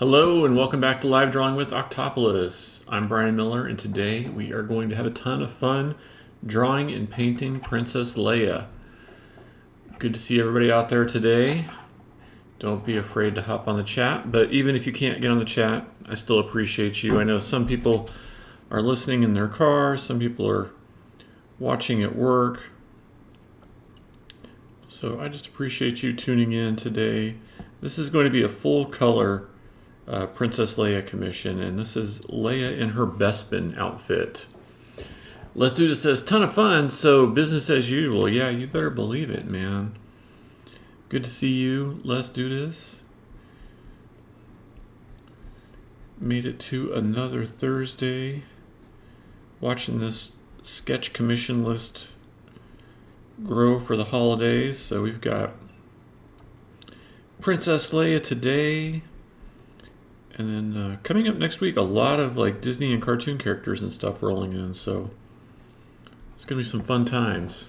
Hello and welcome back to Live Drawing with Octopolis. I'm Brian Miller and today we are going to have a ton of fun drawing and painting Princess Leia. Good to see everybody out there today. Don't be afraid to hop on the chat, but even if you can't get on the chat, I still appreciate you. I know some people are listening in their cars, some people are watching at work. So I just appreciate you tuning in today. This is going to be a full color Princess Leia commission, and this is Leia in her Bespin outfit. Let's Do This says, ton of fun, so business as usual. Yeah, you better believe it, man. Good to see you. Let's do this. Made it to another Thursday. Watching this sketch commission list grow for the holidays. So we've got Princess Leia today. And then coming up next week, a lot of like Disney and cartoon characters and stuff rolling in. So it's gonna be some fun times.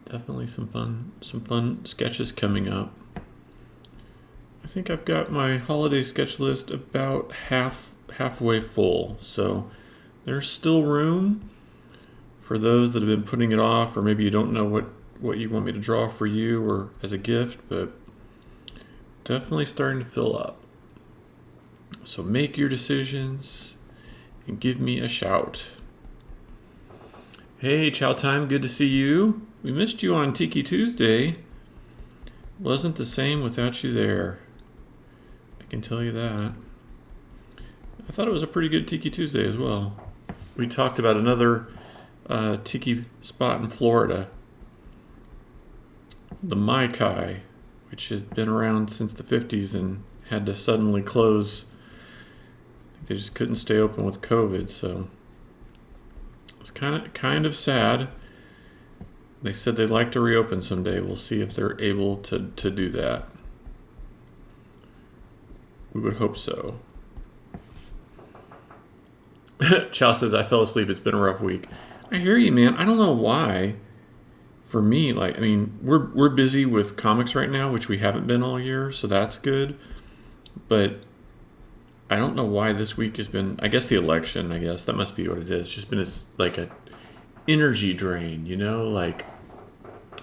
Definitely some fun sketches coming up. I think I've got my holiday sketch list about halfway full. So there's still room for those that have been putting it off, or maybe you don't know what you want me to draw for you or as a gift, but definitely starting to fill up. So make your decisions and give me a shout. Hey, Chow Time, good to see you. We missed you on Tiki Tuesday. Wasn't the same without you there. I can tell you that. I thought it was a pretty good Tiki Tuesday as well. We talked about another tiki spot in Florida, the Mai Kai, which has been around since the 50s and had to suddenly close. They just couldn't stay open with COVID, so it's kind of sad. They said they'd like to reopen someday. We'll see if they're able to do that. We would hope so. Chow says, I fell asleep. It's been a rough week. I hear you, man. I don't know why. For me, we're busy with comics right now, which we haven't been all year, so that's good. But I don't know why this week has been, I guess the election, that must be what it is. It's just been a energy drain, like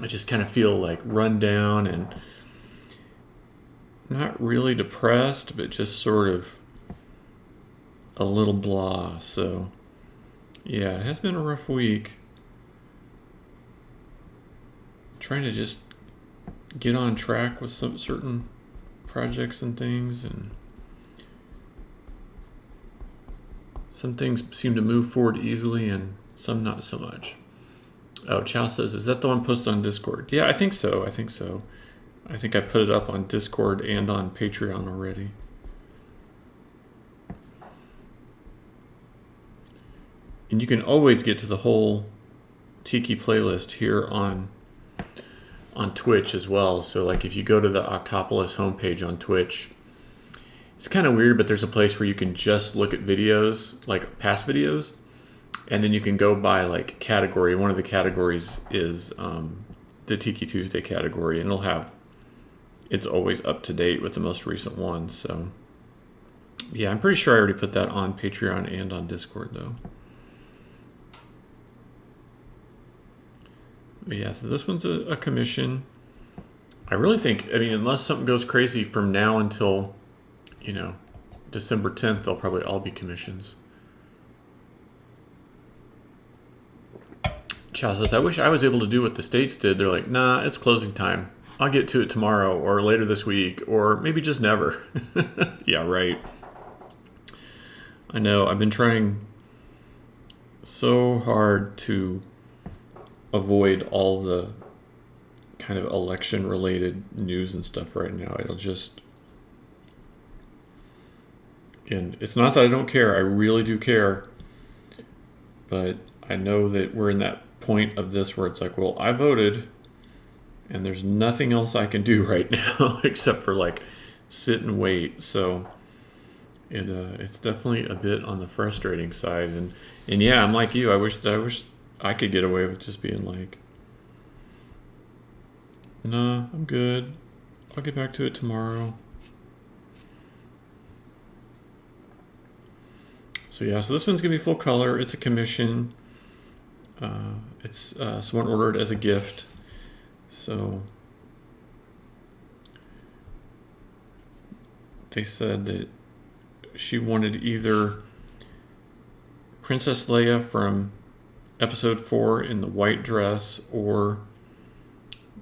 I just kind of feel like run down and not really depressed, but just sort of a little blah. So yeah, it has been a rough week. Trying to just get on track with some certain projects and things, and some things seem to move forward easily and some not so much. Oh, Chow says, is that the one posted on Discord? Yeah, I think so. I think I put it up on Discord and on Patreon already. And you can always get to the whole Tiki playlist here on Twitch as well. So like if you go to the Octopolis homepage on Twitch, it's kind of weird, but there's a place where you can just look at videos, like past videos, and then you can go by like category. One of the categories is the Tiki Tuesday category, and it's always up to date with the most recent ones. So yeah, I'm pretty sure I already put that on Patreon and on Discord though. But yeah, so this one's a commission. I really think, unless something goes crazy from now until, December 10th, they'll probably all be commissions. Chow says, I wish I was able to do what the States did. They're like, nah, it's closing time. I'll get to it tomorrow or later this week or maybe just never. Yeah, right. I know, I've been trying so hard to avoid all the kind of election related news and stuff right now. And it's not that I don't care, I really do care, but I know that we're in that point of this where it's like, well, I voted and there's nothing else I can do right now except for like sit and wait. So it's definitely a bit on the frustrating side, and yeah, I'm like you. I wish I could get away with just being like, nah, I'm good. I'll get back to it tomorrow. So yeah, so this one's gonna be full color. It's a commission. It's someone ordered as a gift. So they said that she wanted either Princess Leia from Episode 4 in the white dress or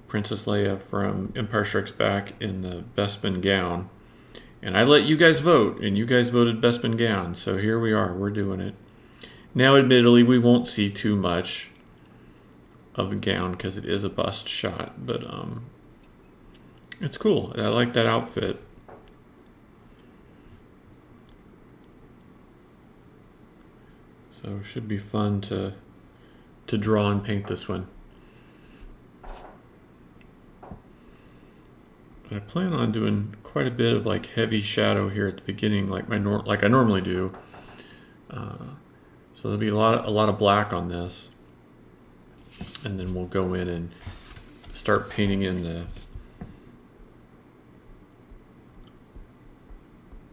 Princess Leia from Empire Strikes Back in the Bespin gown. And I let you guys vote, and you guys voted Bespin gown. So here we are. We're doing it. Now, admittedly, we won't see too much of the gown because it is a bust shot. But it's cool. I like that outfit. So it should be fun to draw and paint this one. I plan on doing quite a bit of like heavy shadow here at the beginning, like like I normally do. So there'll be a lot of black on this, and then we'll go in and start painting in the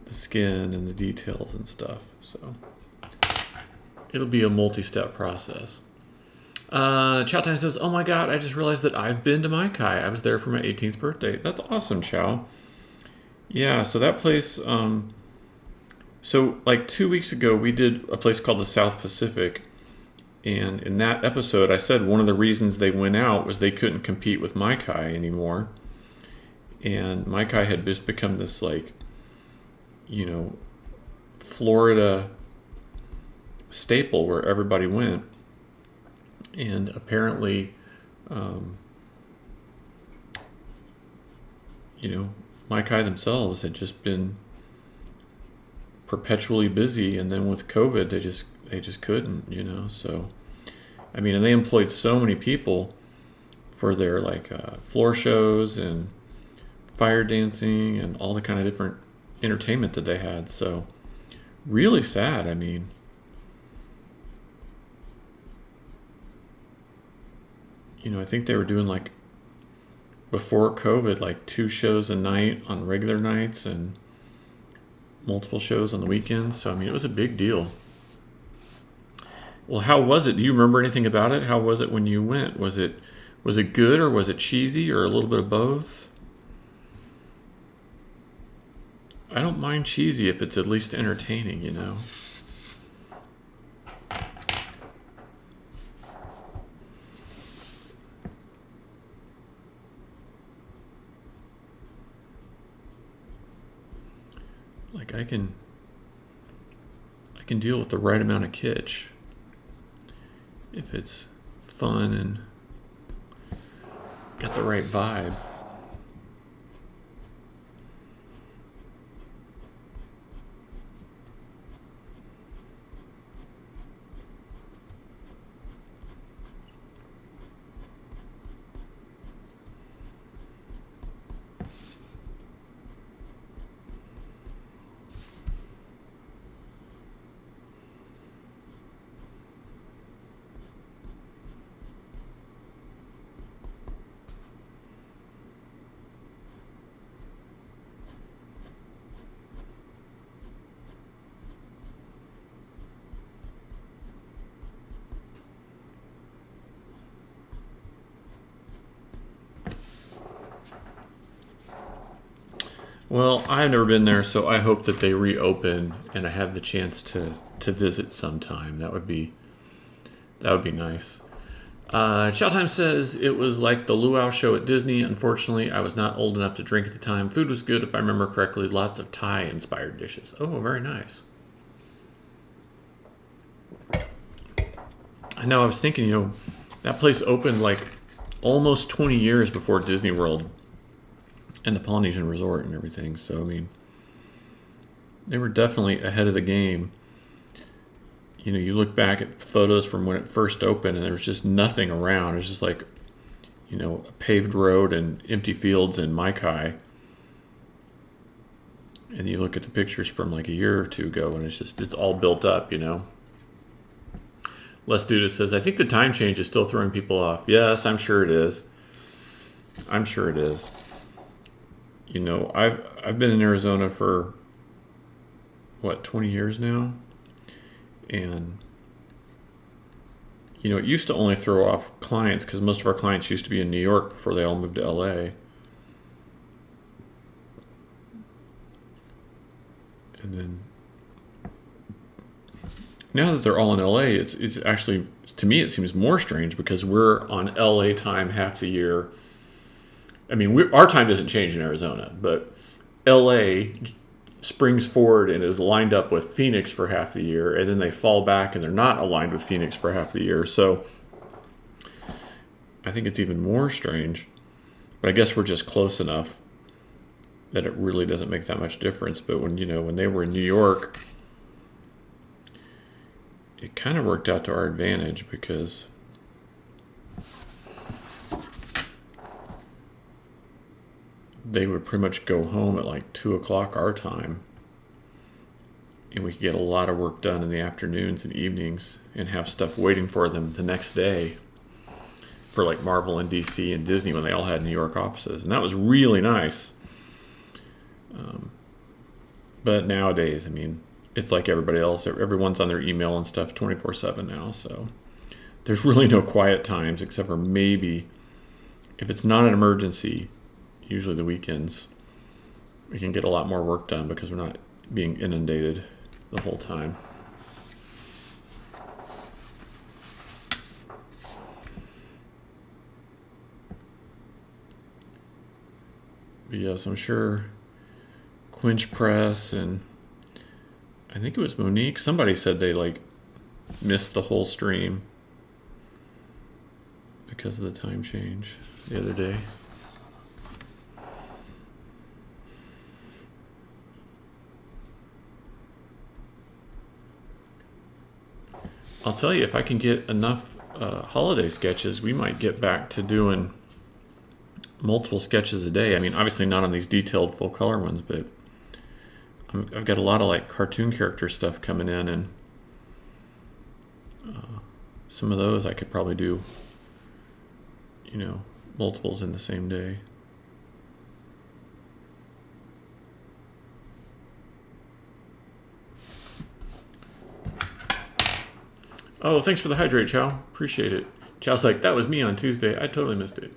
skin and the details and stuff. So it'll be a multi-step process. Chow Time says, "Oh my God, I just realized that I've been to Mai Kai. I was there for my 18th birthday. That's awesome, Chow." Yeah, so that place, so like 2 weeks ago, we did a place called the South Pacific. And in that episode, I said one of the reasons they went out was they couldn't compete with Mai Kai anymore. And Mai Kai had just become this like, Florida staple where everybody went. And apparently, Mai Kai themselves had just been perpetually busy, and then with COVID, they just couldn't, So, I mean, and they employed so many people for their like floor shows and fire dancing and all the kind of different entertainment that they had. So, really sad. I mean. I think they were doing like before COVID, like 2 shows a night on regular nights and multiple shows on the weekends. So, I mean, it was a big deal. Well, how was it? Do you remember anything about it? How was it when you went? Was it good, or was it cheesy, or a little bit of both? I don't mind cheesy if it's at least entertaining. Like I can deal with the right amount of kitsch if it's fun and got the right vibe. Well, I've never been there, so I hope that they reopen and I have the chance to visit sometime. That would be nice. Chow Time says it was like the luau show at Disney. Unfortunately, I was not old enough to drink at the time. Food was good, if I remember correctly. Lots of Thai-inspired dishes. Oh, very nice. I know. I was thinking, that place opened like almost 20 years before Disney World and the Polynesian Resort and everything. So, I mean, they were definitely ahead of the game. You look back at photos from when it first opened and there was just nothing around. It was just like, a paved road and empty fields in Mai Kai. And you look at the pictures from like a year or two ago and it's all built up, Les Duda says, I think the time change is still throwing people off. Yes, I'm sure it is. I've been in Arizona for 20 years now, And, it used to only throw off clients because most of our clients used to be in New York before they all moved to LA. And then now that they're all in LA, it's actually, to me, it seems more strange because we're on LA time half the year. I mean, our time doesn't change in Arizona, but LA springs forward and is lined up with Phoenix for half the year, and then they fall back and they're not aligned with Phoenix for half the year. So I think it's even more strange. But I guess we're just close enough that it really doesn't make that much difference. But when they were in New York, it kind of worked out to our advantage because they would pretty much go home at like 2 o'clock our time, and we could get a lot of work done in the afternoons and evenings and have stuff waiting for them the next day for like Marvel and DC and Disney when they all had New York offices. And that was really nice. But nowadays, I mean, it's like everybody else. Everyone's on their email and stuff 24/7 now. So there's really no quiet times except for maybe if it's not an emergency, usually the weekends, we can get a lot more work done because we're not being inundated the whole time. But yes, I'm sure Quinch Press and I think it was Monique. Somebody said they missed the whole stream because of the time change the other day. I'll tell you, if I can get enough holiday sketches, we might get back to doing multiple sketches a day. I mean, obviously not on these detailed full color ones, but I've got a lot of cartoon character stuff coming in, and some of those I could probably do, multiples in the same day. Oh, thanks for the hydrate, Chow. Appreciate it. Chow's like, that was me on Tuesday. I totally missed it.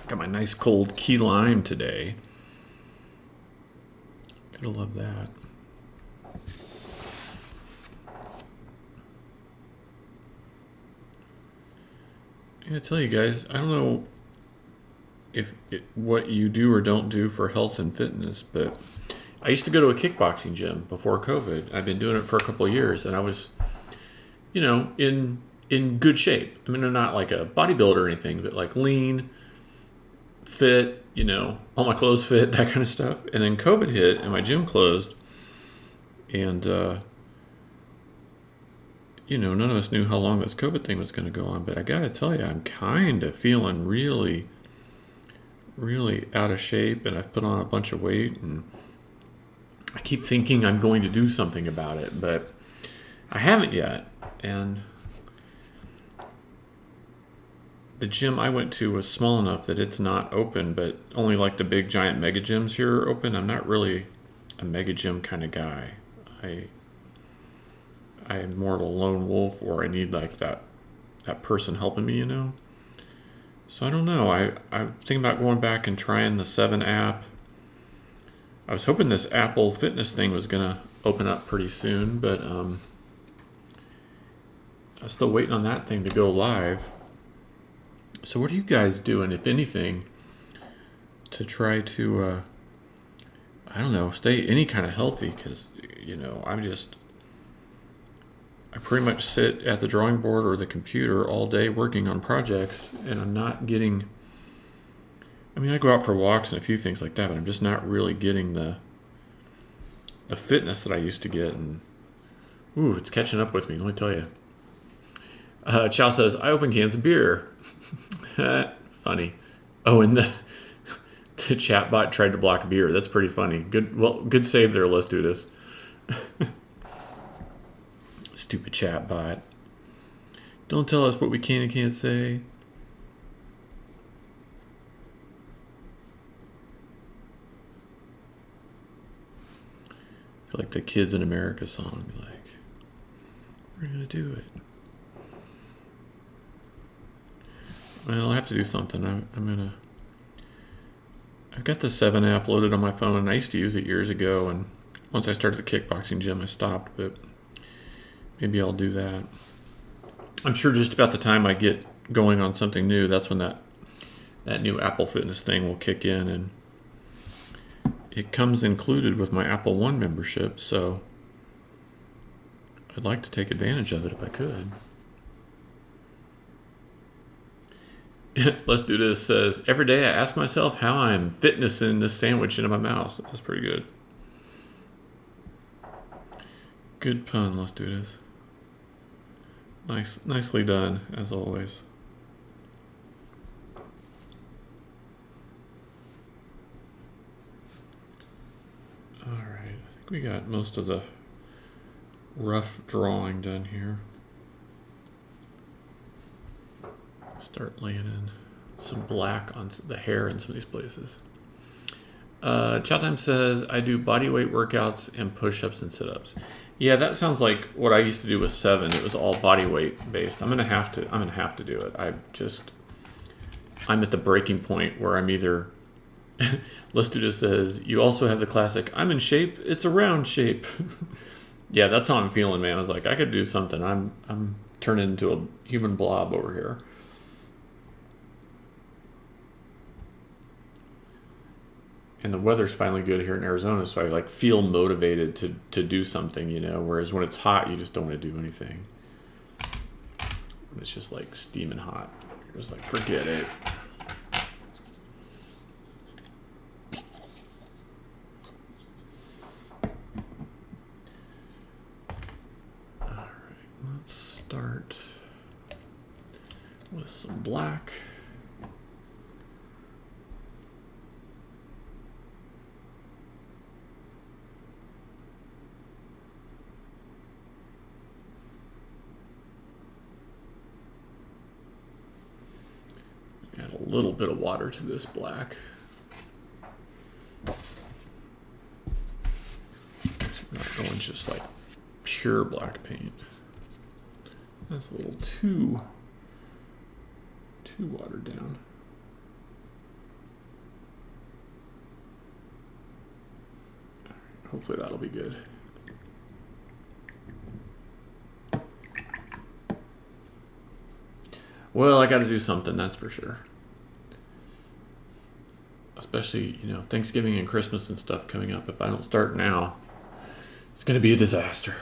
Got my nice cold key lime today. Gotta love that. I gotta tell you guys, I don't know what you do or don't do for health and fitness, but I used to go to a kickboxing gym before COVID. I've been doing it for a couple of years, and I was, in good shape. I mean, I'm not like a bodybuilder or anything, but lean, fit, all my clothes fit, that kind of stuff. And then COVID hit and my gym closed, and none of us knew how long this COVID thing was going to go on. But I gotta tell you, I'm kind of feeling really, really out of shape, and I've put on a bunch of weight, and I keep thinking I'm going to do something about it, but I haven't yet. And the gym I went to was small enough that it's not open, but only the big giant mega gyms here are open. I'm not really a mega gym kind of guy. I am more of a lone wolf, or I need that person helping me, So I don't know. I'm thinking about going back and trying the 7 app. I was hoping this Apple Fitness thing was going to open up pretty soon, but I'm still waiting on that thing to go live. So what are you guys doing, if anything, to try to, stay any kind of healthy? Because, I pretty much sit at the drawing board or the computer all day working on projects, and I'm not getting, I go out for walks and a few things like that, but I'm just not really getting the fitness that I used to get. And, it's catching up with me, let me tell you. Chow says, I open cans of beer. Funny. Oh, and the chat bot tried to block beer. That's pretty funny. Good save there, let's do this. Stupid chat bot. Don't tell us what we can and can't say. like the Kids in America song. Like, we're gonna do it. Well, I have to do something. I've got the 7 app loaded on my phone, and I used to use it years ago. And once I started the kickboxing gym, I stopped. But maybe I'll do that. I'm sure just about the time I get going on something new, that's when that new Apple Fitness thing will kick in, and it comes included with my Apple One membership. So I'd like to take advantage of it if I could. Let's do this. Says, every day I ask myself how I'm fitnessing this sandwich into my mouth. That's pretty good. Good pun. Let's do this. Nicely done, as always. All right. I think we got most of the rough drawing done here. Start laying in some black on the hair in some of these places. Chowtime says, I do body weight workouts and push-ups and sit-ups. Yeah, that sounds like what I used to do with 7. It was all body weight based. I'm gonna have to do it. I'm at the breaking point where I'm either Let's Do This says, you also have the classic, I'm in shape, it's a round shape. Yeah, that's how I'm feeling, man. I was like, I could do something. I'm turning into a human blob over here. And the weather's finally good here in Arizona, so I like feel motivated to do something, whereas when it's hot, you just don't want to do anything. It's just like steaming hot. You're just like, forget it. All right, let's start with some black. Add a little bit of water to this black. So we're not going just like pure black paint. That's a little too watered down. All right, hopefully that'll be good. Well, I got to do something, that's for sure. Especially, Thanksgiving and Christmas and stuff coming up. If I don't start now, it's going to be a disaster.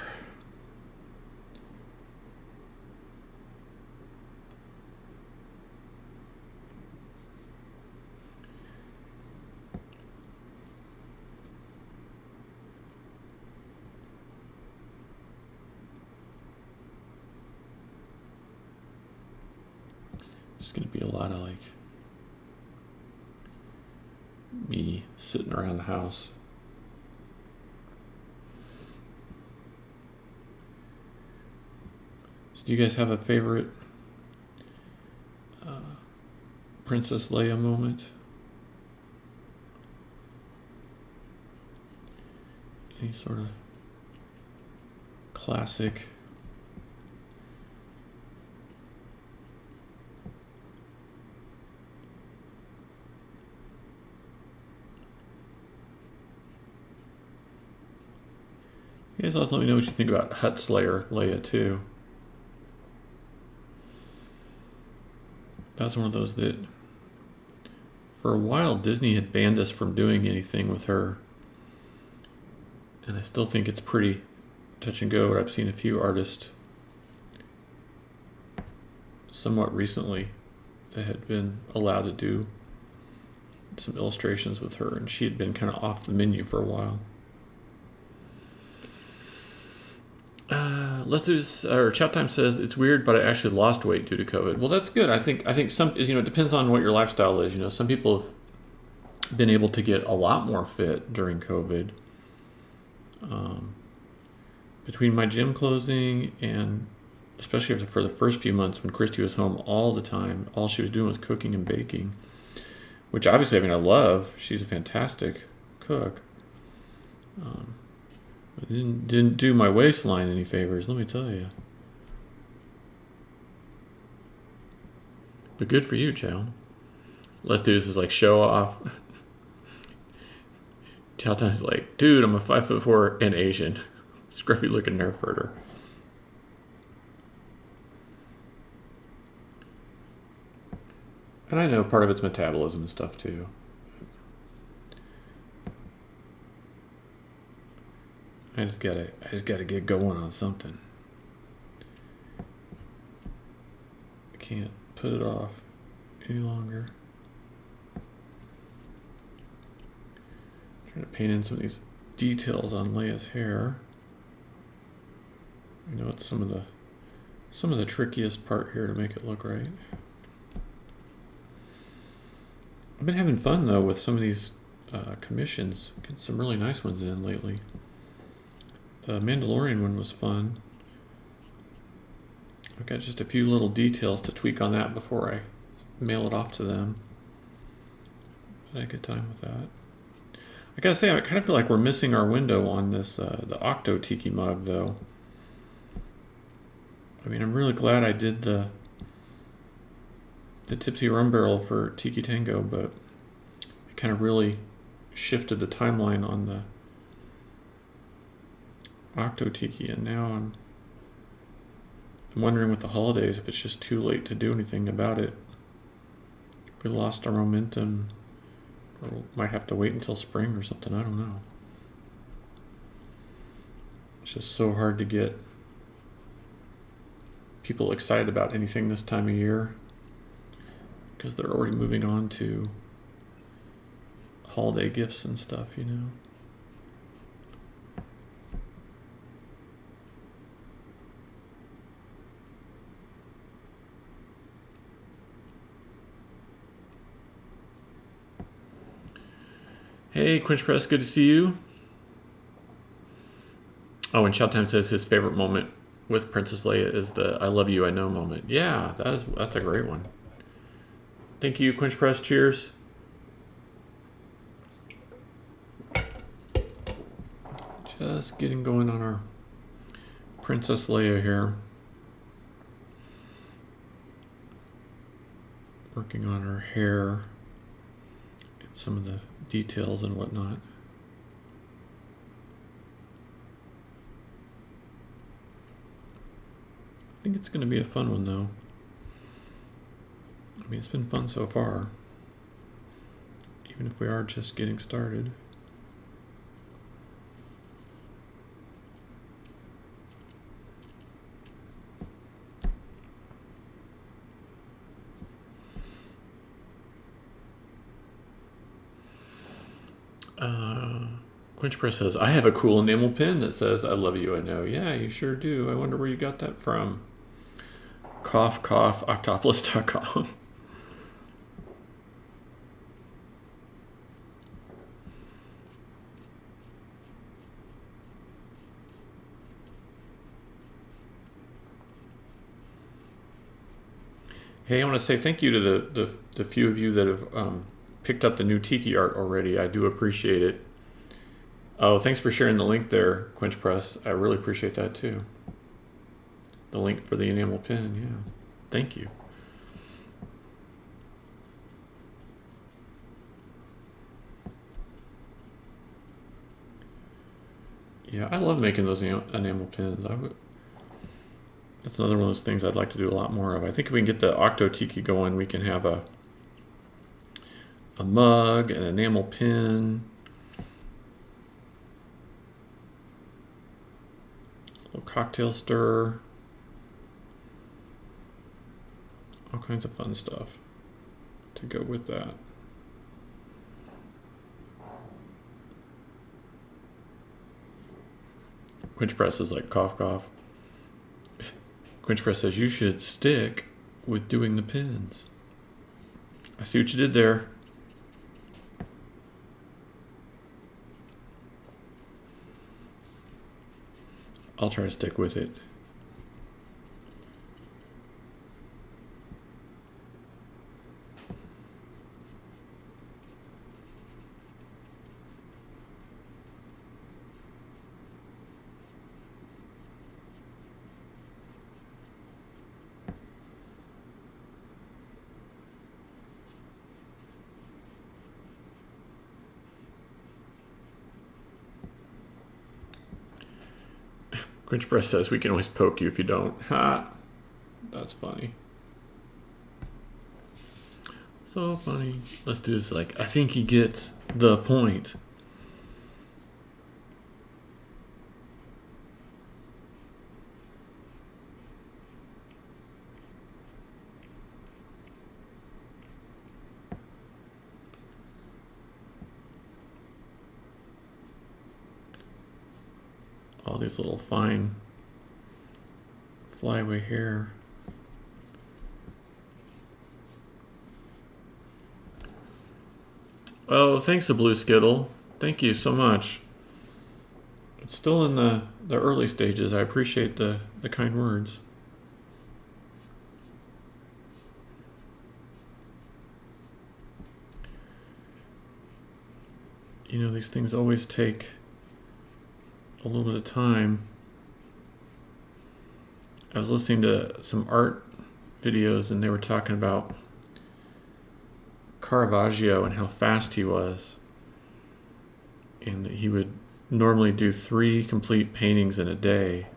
It's going to be a lot of me sitting around the house. So do you guys have a favorite Princess Leia moment? Any sort of classic? You guys also let me know what you think about Hut Slayer Leia too. That's one of those that, for a while, Disney had banned us from doing anything with her. And I still think it's pretty touch and go. But I've seen a few artists somewhat recently that had been allowed to do some illustrations with her, and she had been kind of off the menu for a while. Let's do this. Or Chowtime says, it's weird, but I actually lost weight due to COVID. Well, that's good. I think some, it depends on what your lifestyle is. Some people have been able to get a lot more fit during COVID. Between my gym closing and especially for the first few months when Christy was home all the time, all she was doing was cooking and baking, which obviously, I love. She's a fantastic cook. I didn't do my waistline any favors, let me tell you. But good for you, Chow. Let's do this is like show off. Chow Time's like, dude, I'm a 5'4" and Asian. Scruffy looking nerf herder. And I know part of it's metabolism and stuff too. I just gotta get going on something. I can't put it off any longer. Trying to paint in some of these details on Leia's hair. You know, it's some of the trickiest part here to make it look right. I've been having fun though with some of these commissions. Getting some really nice ones in lately. The Mandalorian one was fun. I've got just a few little details to tweak on that before I mail it off to them. I had a good time with that. I gotta say, I kind of feel like we're missing our window on this, the Octo Tiki mug though. I mean, I'm really glad I did the Tipsy Rum Barrel for Tiki Tango, but it kind of really shifted the timeline on the Octo Tiki, and now I'm wondering with the holidays if it's just too late to do anything about it. If we lost our momentum, or might have to wait until spring or something, I don't know. It's just so hard to get people excited about anything this time of year because they're already moving on to holiday gifts and stuff, you know. Hey, Quinch Press, good to see you. Oh, and Showtime says his favorite moment with Princess Leia is the "I love you, I know" moment. Yeah, that's a great one. Thank you, Quinch Press. Cheers. Just getting going on our Princess Leia here. Working on her hair and some of the details and whatnot. I think it's going to be a fun one though. I mean, it's been fun so far, even if we are just getting started. Quinch Press says, I have a cool enamel pin that says, I love you, I know. Yeah, you sure do. I wonder where you got that from. Cough, cough, octopolis.com. Hey, I want to say thank you to the few of you that have picked up the new Tiki art already. I do appreciate it. Oh, thanks for sharing the link there, Quinch Press. I really appreciate that too. The link for the enamel pin, yeah. Thank you. Yeah, I love making those enamel pins. That's another one of those things I'd like to do a lot more of. I think if we can get the Octo Tiki going, we can have a mug, an enamel pin, a little cocktail stir, all kinds of fun stuff to go with that. Quinch Press is like cough, cough. Quinch Press says you should stick with doing the pins. I see what you did there. I'll try to stick with it. Quinch Press says we can always poke you if you don't. Ha! That's funny. So funny. Let's do this. Like, I think he gets the point. All these little fine flyaway hair. Oh, thanks, a blue Skittle. Thank you so much. It's still in the early stages. I appreciate the kind words. You know, these things always take a little bit of time. I was listening to some art videos and they were talking about Caravaggio and how fast he was. And that he would normally do 3 complete paintings in a day.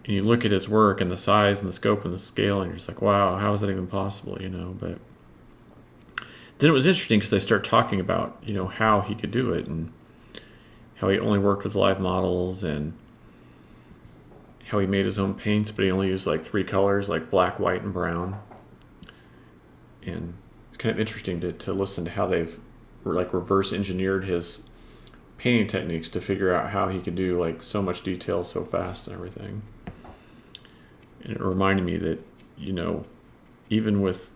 And you look at his work and the size and the scope and the scale and you're just like, wow, how is that even possible, you know? But then it was interesting because they start talking about, you know, how he could do it and how he only worked with live models and how he made his own paints, but he only used like 3 colors, like black, white, and brown. And it's kind of interesting to listen to how they've like reverse engineered his painting techniques to figure out how he could do like so much detail so fast and everything. And it reminded me that, you know, even with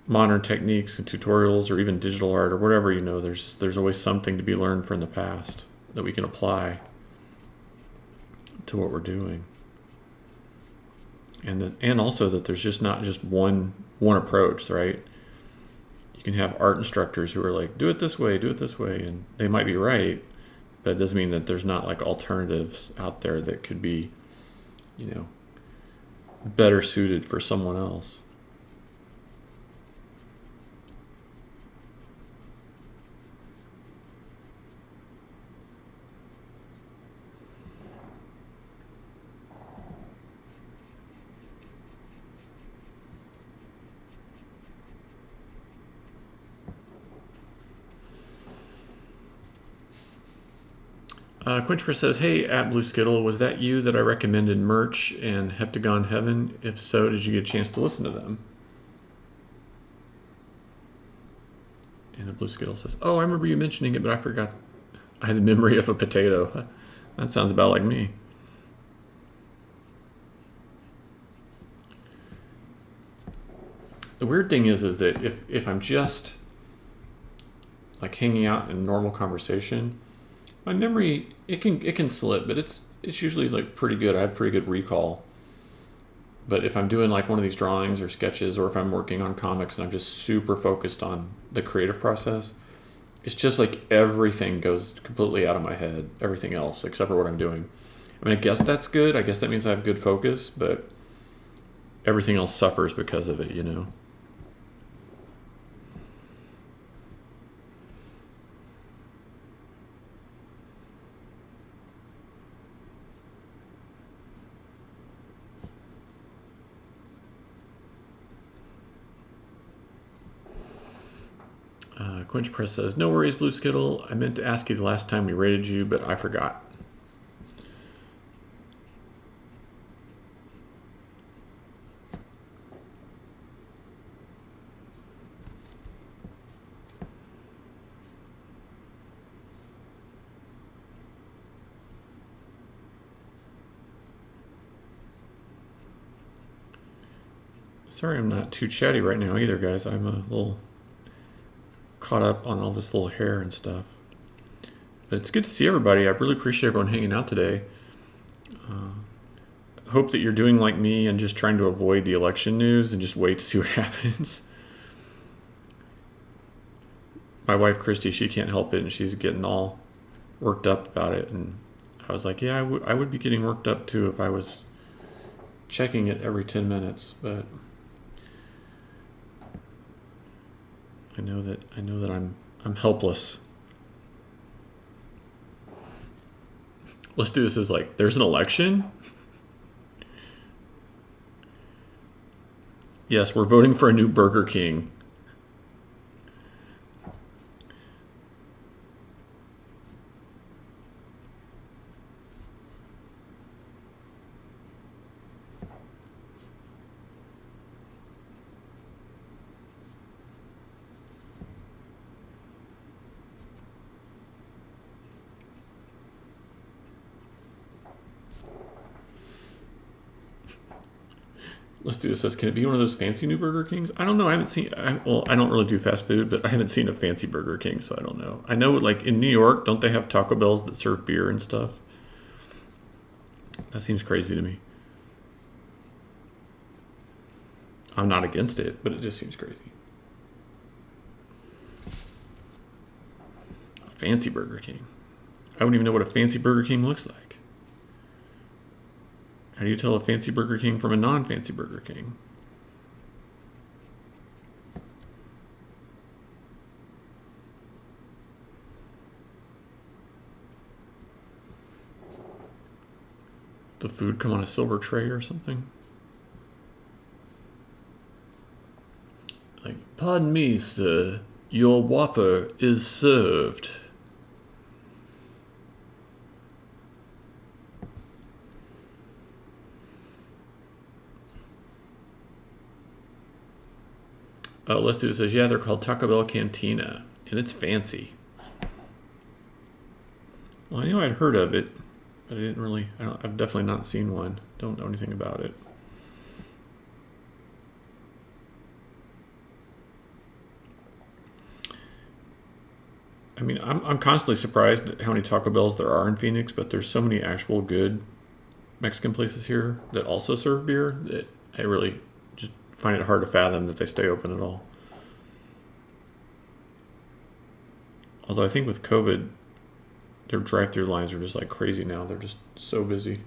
modern techniques and tutorials or even digital art or whatever, you know, there's always something to be learned from the past that we can apply to what we're doing. And also that there's just not just one approach, right? You can have art instructors who are like, do it this way, and they might be right, but it doesn't mean that there's not like alternatives out there that could be, you know, better suited for someone else. Quinchper says, hey, at Blue Skittle, was that you that I recommended Merch and Heptagon Heaven? If so, did you get a chance to listen to them? And a Blue Skittle says, oh, I remember you mentioning it, but I forgot. I had the memory of a potato. That sounds about like me. The weird thing is that if I'm just like hanging out in normal conversation, my memory it can slip, but it's usually like pretty good. I have pretty good recall. But if I'm doing like one of these drawings or sketches, or if I'm working on comics and I'm just super focused on the creative process, it's just like everything goes completely out of my head, everything else except for what I'm doing. I mean, I guess that's good. I guess that means I have good focus, but everything else suffers because of it, you know? Quinch Press says, no worries, Blue Skittle. I meant to ask you the last time we rated you, but I forgot. Sorry I'm not too chatty right now either, guys. I'm a little caught up on all this little hair and stuff. But it's good to see everybody. I really appreciate everyone hanging out today. Hope that you're doing like me and just trying to avoid the election news and just wait to see what happens. My wife, Christy, she can't help it, and she's getting all worked up about it. And I was like, yeah, I would be getting worked up too if I was checking it every 10 minutes. But I know that I'm helpless. Let's do this as like, there's an election? Yes, we're voting for a new Burger King. Let's do this. Can it be one of those fancy new Burger Kings? I don't know. I haven't seen. I don't really do fast food, but I haven't seen a fancy Burger King, so I don't know. I know, like in New York, don't they have Taco Bells that serve beer and stuff? That seems crazy to me. I'm not against it, but it just seems crazy. A fancy Burger King. I wouldn't even know what a fancy Burger King looks like. How do you tell a fancy Burger King from a non-fancy Burger King? The food come on a silver tray or something? Like, pardon me, sir. Your Whopper is served. Oh, let's do it. Says, yeah, they're called Taco Bell Cantina, and it's fancy. Well, I knew I'd heard of it, but I didn't really. I've definitely not seen one. Don't know anything about it. I mean, I'm constantly surprised at how many Taco Bells there are in Phoenix, but there's so many actual good Mexican places here that also serve beer that I really just find it hard to fathom that they stay open at all. Although I think with COVID, their drive-through lines are just like crazy now. They're just so busy.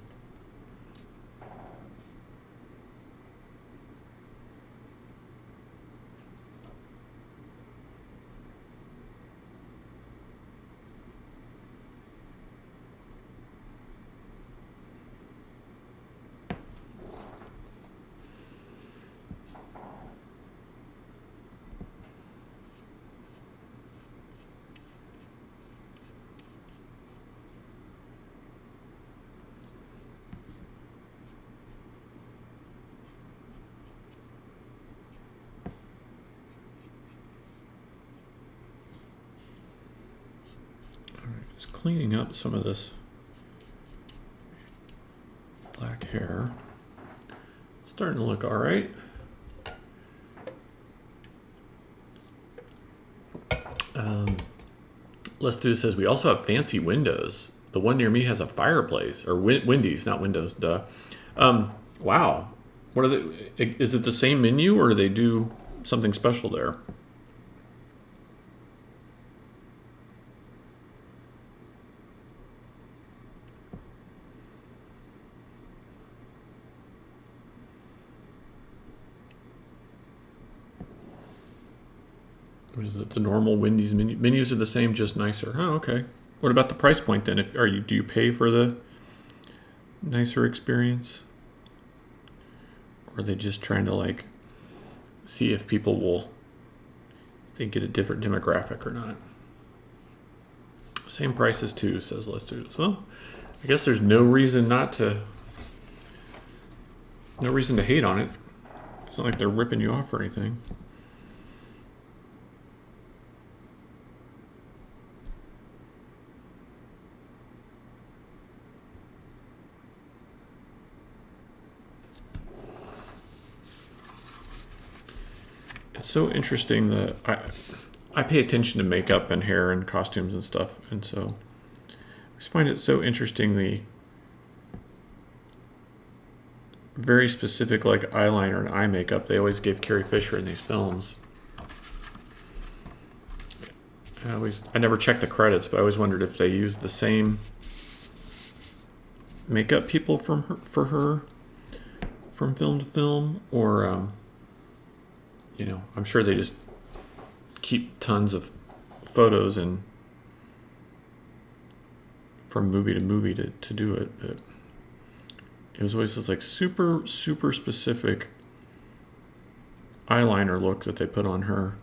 Just cleaning up some of this black hair. It's starting to look all right. Let's do this as we also have fancy windows. The one near me has a fireplace, or Wendy's, not windows, duh. Wow. What are they? Is it the same menu, or do they do something special there? Or is it the normal Wendy's menu? Menus are the same, just nicer. Oh, okay. What about the price point then? Do you pay for the nicer experience? Or are they just trying to like see if people will they get a different demographic or not? Same prices too, says let's do this. Well, I guess there's no reason to hate on it. It's not like they're ripping you off or anything. It's so interesting that I pay attention to makeup and hair and costumes and stuff, and so I just find it so interesting the very specific like eyeliner and eye makeup they always give Carrie Fisher in these films. I never checked the credits, but I always wondered if they used the same makeup people for her from film to film, or I'm sure they just keep tons of photos and from movie to movie to do it, but it was always this like super specific eyeliner look that they put on her.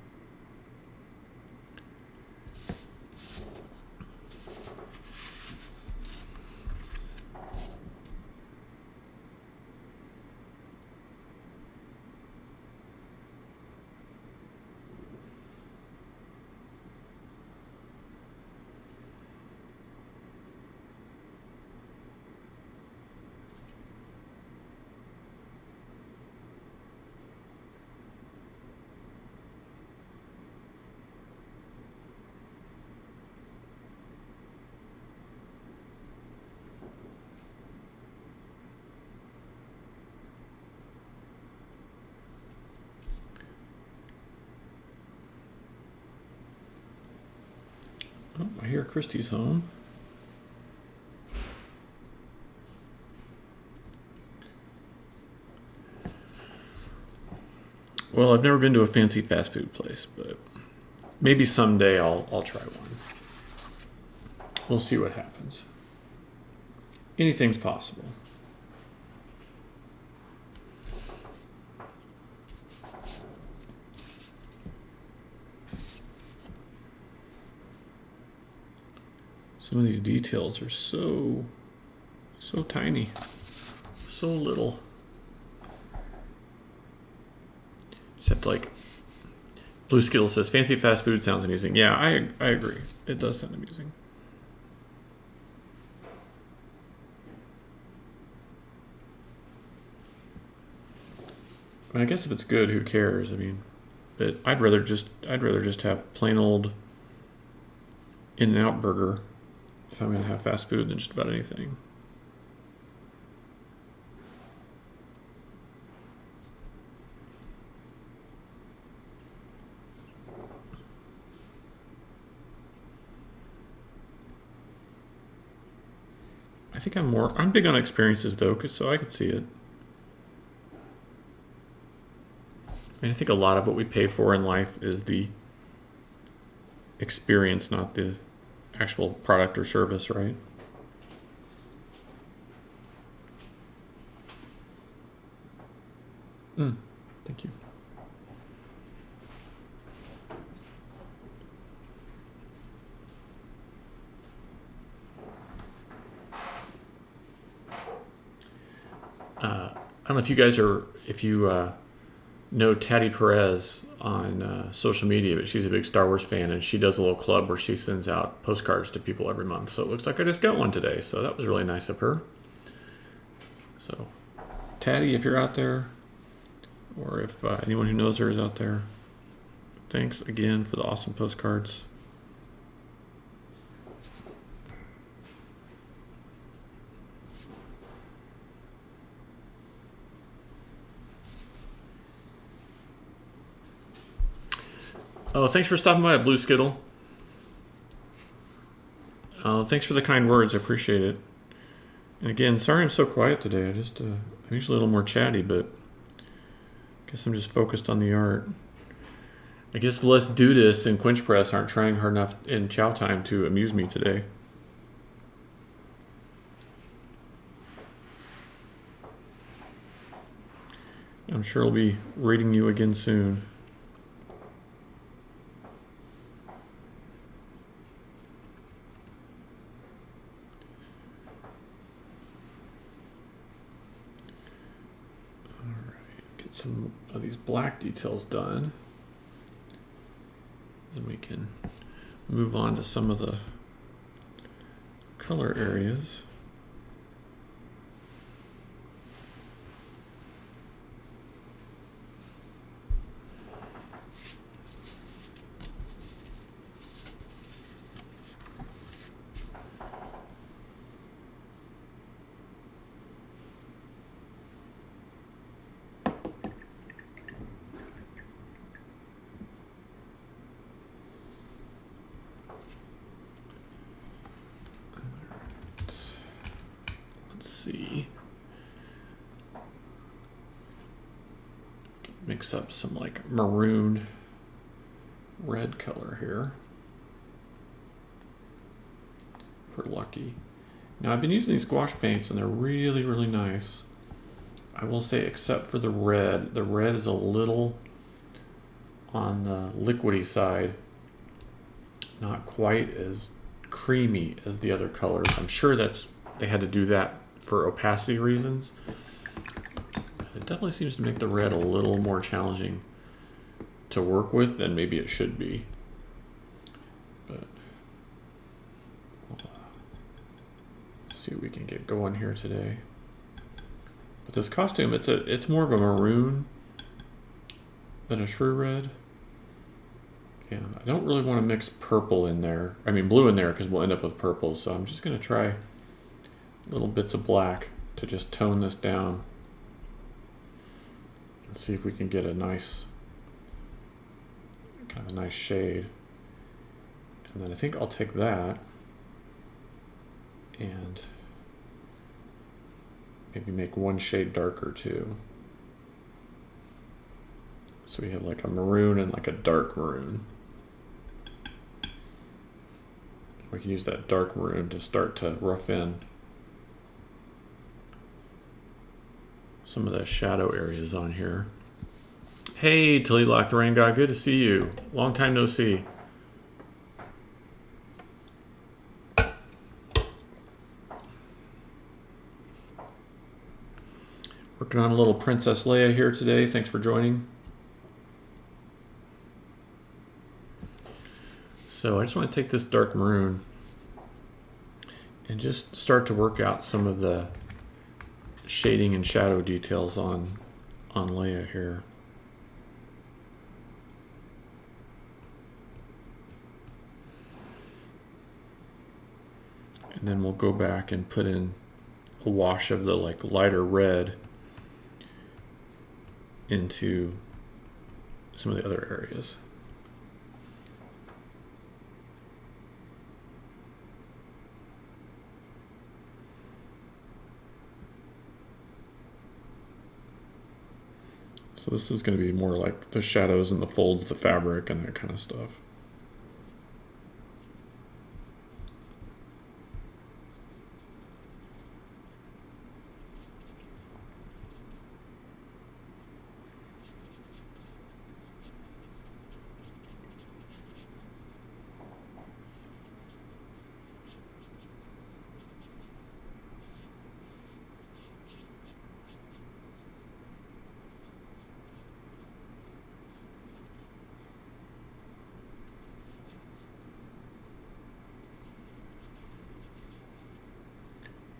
Oh, I hear Christy's home. Well, I've never been to a fancy fast food place, but maybe someday I'll try one. We'll see what happens. Anything's possible. Some of these details are so tiny, so little. Just have to like. Blue Skittle says fancy fast food sounds amusing. Yeah, I agree. It does sound amusing. I mean, I guess if it's good, who cares? I mean, but I'd rather just have plain old In-N-Out burger if I'm gonna have fast food than just about anything. I think I'm big on experiences though, so I could see it. I mean, I think a lot of what we pay for in life is the experience, not the actual product or service, right? Thank you. I don't know if you guys know Taddy Perez on social media, but she's a big Star Wars fan, and she does a little club where she sends out postcards to people every month. So it looks like I just got one today, so that was really nice of her. So, Taddy, if you're out there, or if anyone who knows her is out there, thanks again for the awesome postcards. Oh, thanks for stopping by, Blue Skittle. Thanks for the kind words. I appreciate it. And again, sorry I'm so quiet today. I'm usually a little more chatty, but I guess I'm just focused on the art. I guess Let's Do This and Quench Press aren't trying hard enough in chow time to amuse me today. I'm sure I'll be reading you again soon. Some of these black details done, and we can move on to some of the color areas. See, mix up some like maroon red color here for lucky. Now I've been using these gouache paints and they're really, really nice. I will say, except for the red. The red is a little on the liquidy side. Not quite as creamy as the other colors. I'm sure they had to do that for opacity reasons. It definitely seems to make the red a little more challenging to work with than maybe it should be. But let's see what we can get going here today. But this costume, it's more of a maroon than a shrew red. And I don't really want to mix purple in there. I mean blue in there, because we'll end up with purple. So I'm just going to try little bits of black to just tone this down. And see if we can get a nice, kind of a nice shade. And then I think I'll take that and maybe make one shade darker too. So we have like a maroon and like a dark maroon. We can use that dark maroon to start to rough in some of the shadow areas on here. Hey, Tilly Lock the Rain God, good to see you. Long time no see. Working on a little Princess Leia here today. Thanks for joining. So I just want to take this dark maroon and just start to work out some of the shading and shadow details on Leia here. And then we'll go back and put in a wash of the like lighter red into some of the other areas. So this is going to be more like the shadows and the folds of the fabric and that kind of stuff.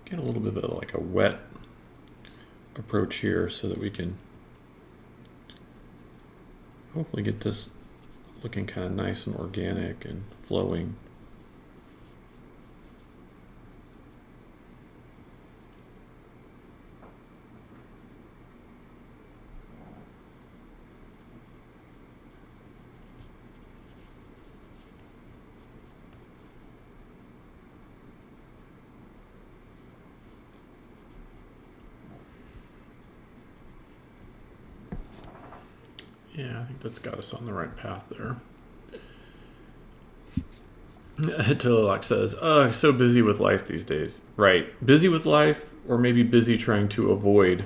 Get a little bit of like a wet approach here so that we can hopefully get this looking kind of nice and organic and flowing. Yeah, I think that's got us on the right path there. Tillock says, so busy with life these days. Right. Busy with life, or maybe busy trying to avoid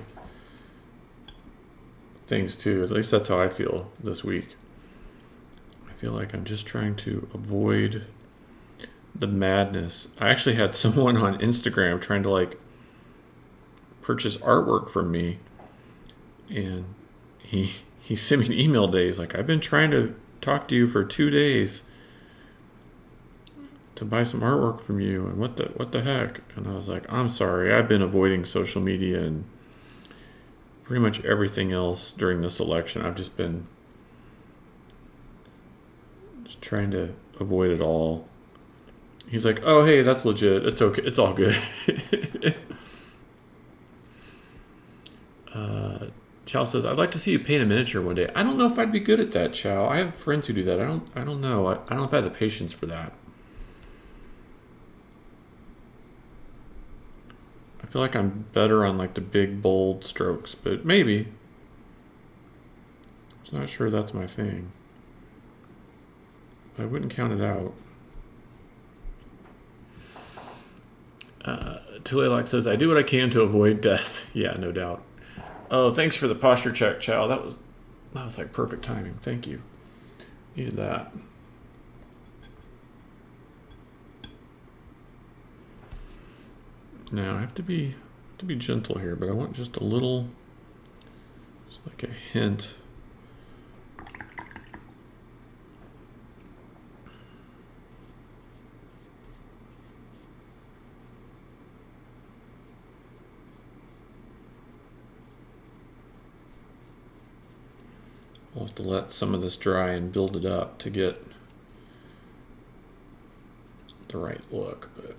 things too. At least that's how I feel this week. I feel like I'm just trying to avoid the madness. I actually had someone on Instagram trying to like purchase artwork from me, and he sent me an email today. He's like, I've been trying to talk to you for 2 days to buy some artwork from you, and what the heck? And I was like, I'm sorry, I've been avoiding social media and pretty much everything else during this election. I've just been trying to avoid it all. He's like, oh hey, that's legit. It's okay. It's all good. Chow says, I'd like to see you paint a miniature one day. I don't know if I'd be good at that, Chow. I have friends who do that. I don't know. I don't know if I have the patience for that. I feel like I'm better on like the big, bold strokes, but maybe. I'm not sure that's my thing. I wouldn't count it out. Tulaylock says, I do what I can to avoid death. Yeah, no doubt. Oh, thanks for the posture check, Chow. That was like perfect timing. Thank you. Needed that. Now I have to be gentle here, but I want just a little, just like a hint. We'll have to let some of this dry and build it up to get the right look, but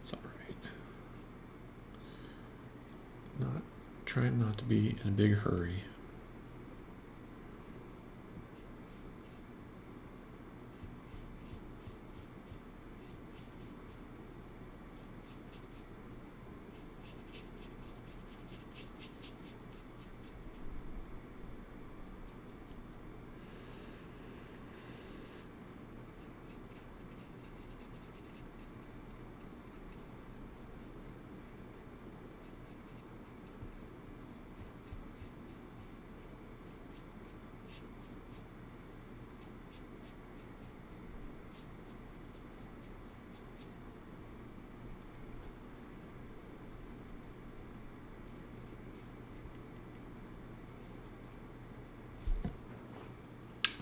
it's all right. Trying not to be in a big hurry.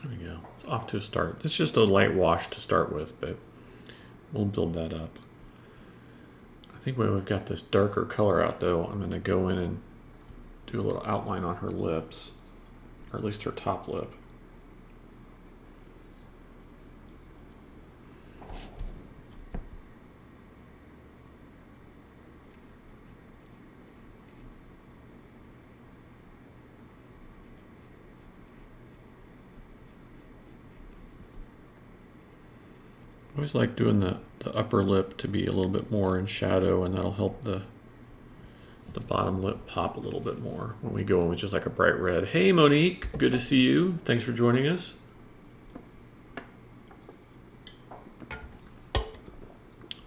There we go. It's off to a start. It's just a light wash to start with, but we'll build that up. I think when we've got this darker color out, though, I'm going to go in and do a little outline on her lips, or at least her top lip. I always like doing the upper lip to be a little bit more in shadow, and that'll help the bottom lip pop a little bit more when we go in with just like a bright red. Hey Monique, good to see you. Thanks for joining us.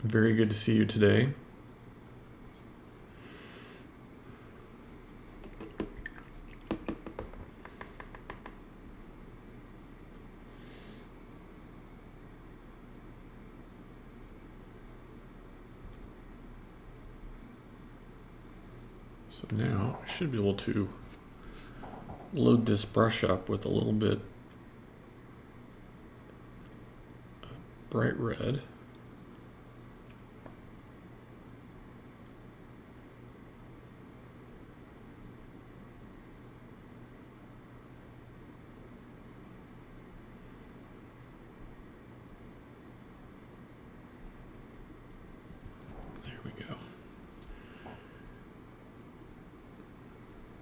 Very good to see you today. So now I should be able to load this brush up with a little bit of bright red. There we go.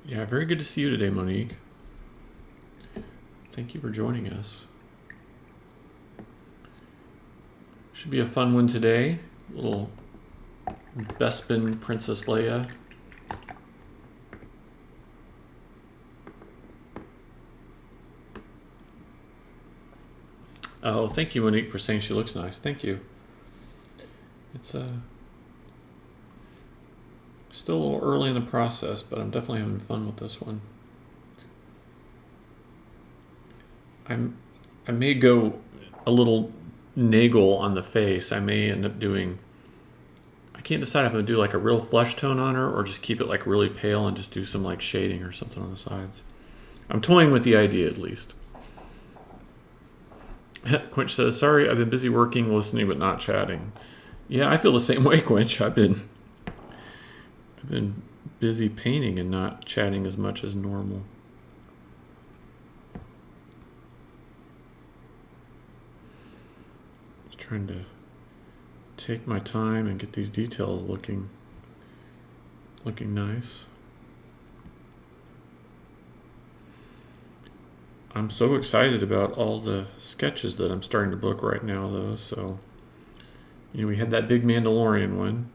Yeah, very good to see you today, Monique. Thank you for joining us. Should be a fun one today. A little Bespin Princess Leia. Oh, thank you, Monique, for saying she looks nice. Thank you. It's still a little early in the process, but I'm definitely having fun with this one. I may go a little nagel on the face. I may end up doing, I can't decide if I'm going to do like a real flesh tone on her or just keep it like really pale and just do some like shading or something on the sides. I'm toying with the idea at least. Quinch says, sorry, I've been busy working, listening, but not chatting. Yeah, I feel the same way, Quinch. I've been busy painting and not chatting as much as normal. Just trying to take my time and get these details looking nice. I'm so excited about all the sketches that I'm starting to book right now, though. So, we had that big Mandalorian one,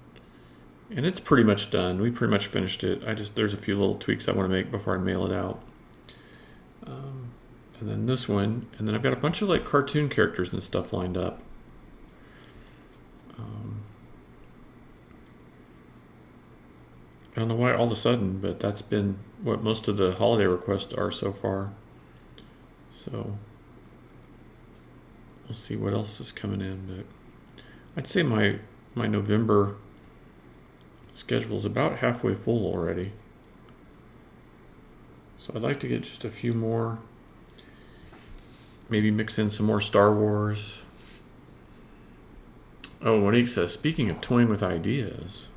and it's pretty much done. We pretty much finished it. There's a few little tweaks I want to make before I mail it out. And then this one, and then I've got a bunch of like cartoon characters and stuff lined up. I don't know why all of a sudden, but that's been what most of the holiday requests are so far. So we'll see what else is coming in. But I'd say my November schedule is about halfway full already. So I'd like to get just a few more. Maybe mix in some more Star Wars. Oh, Monique says, speaking of toying with ideas,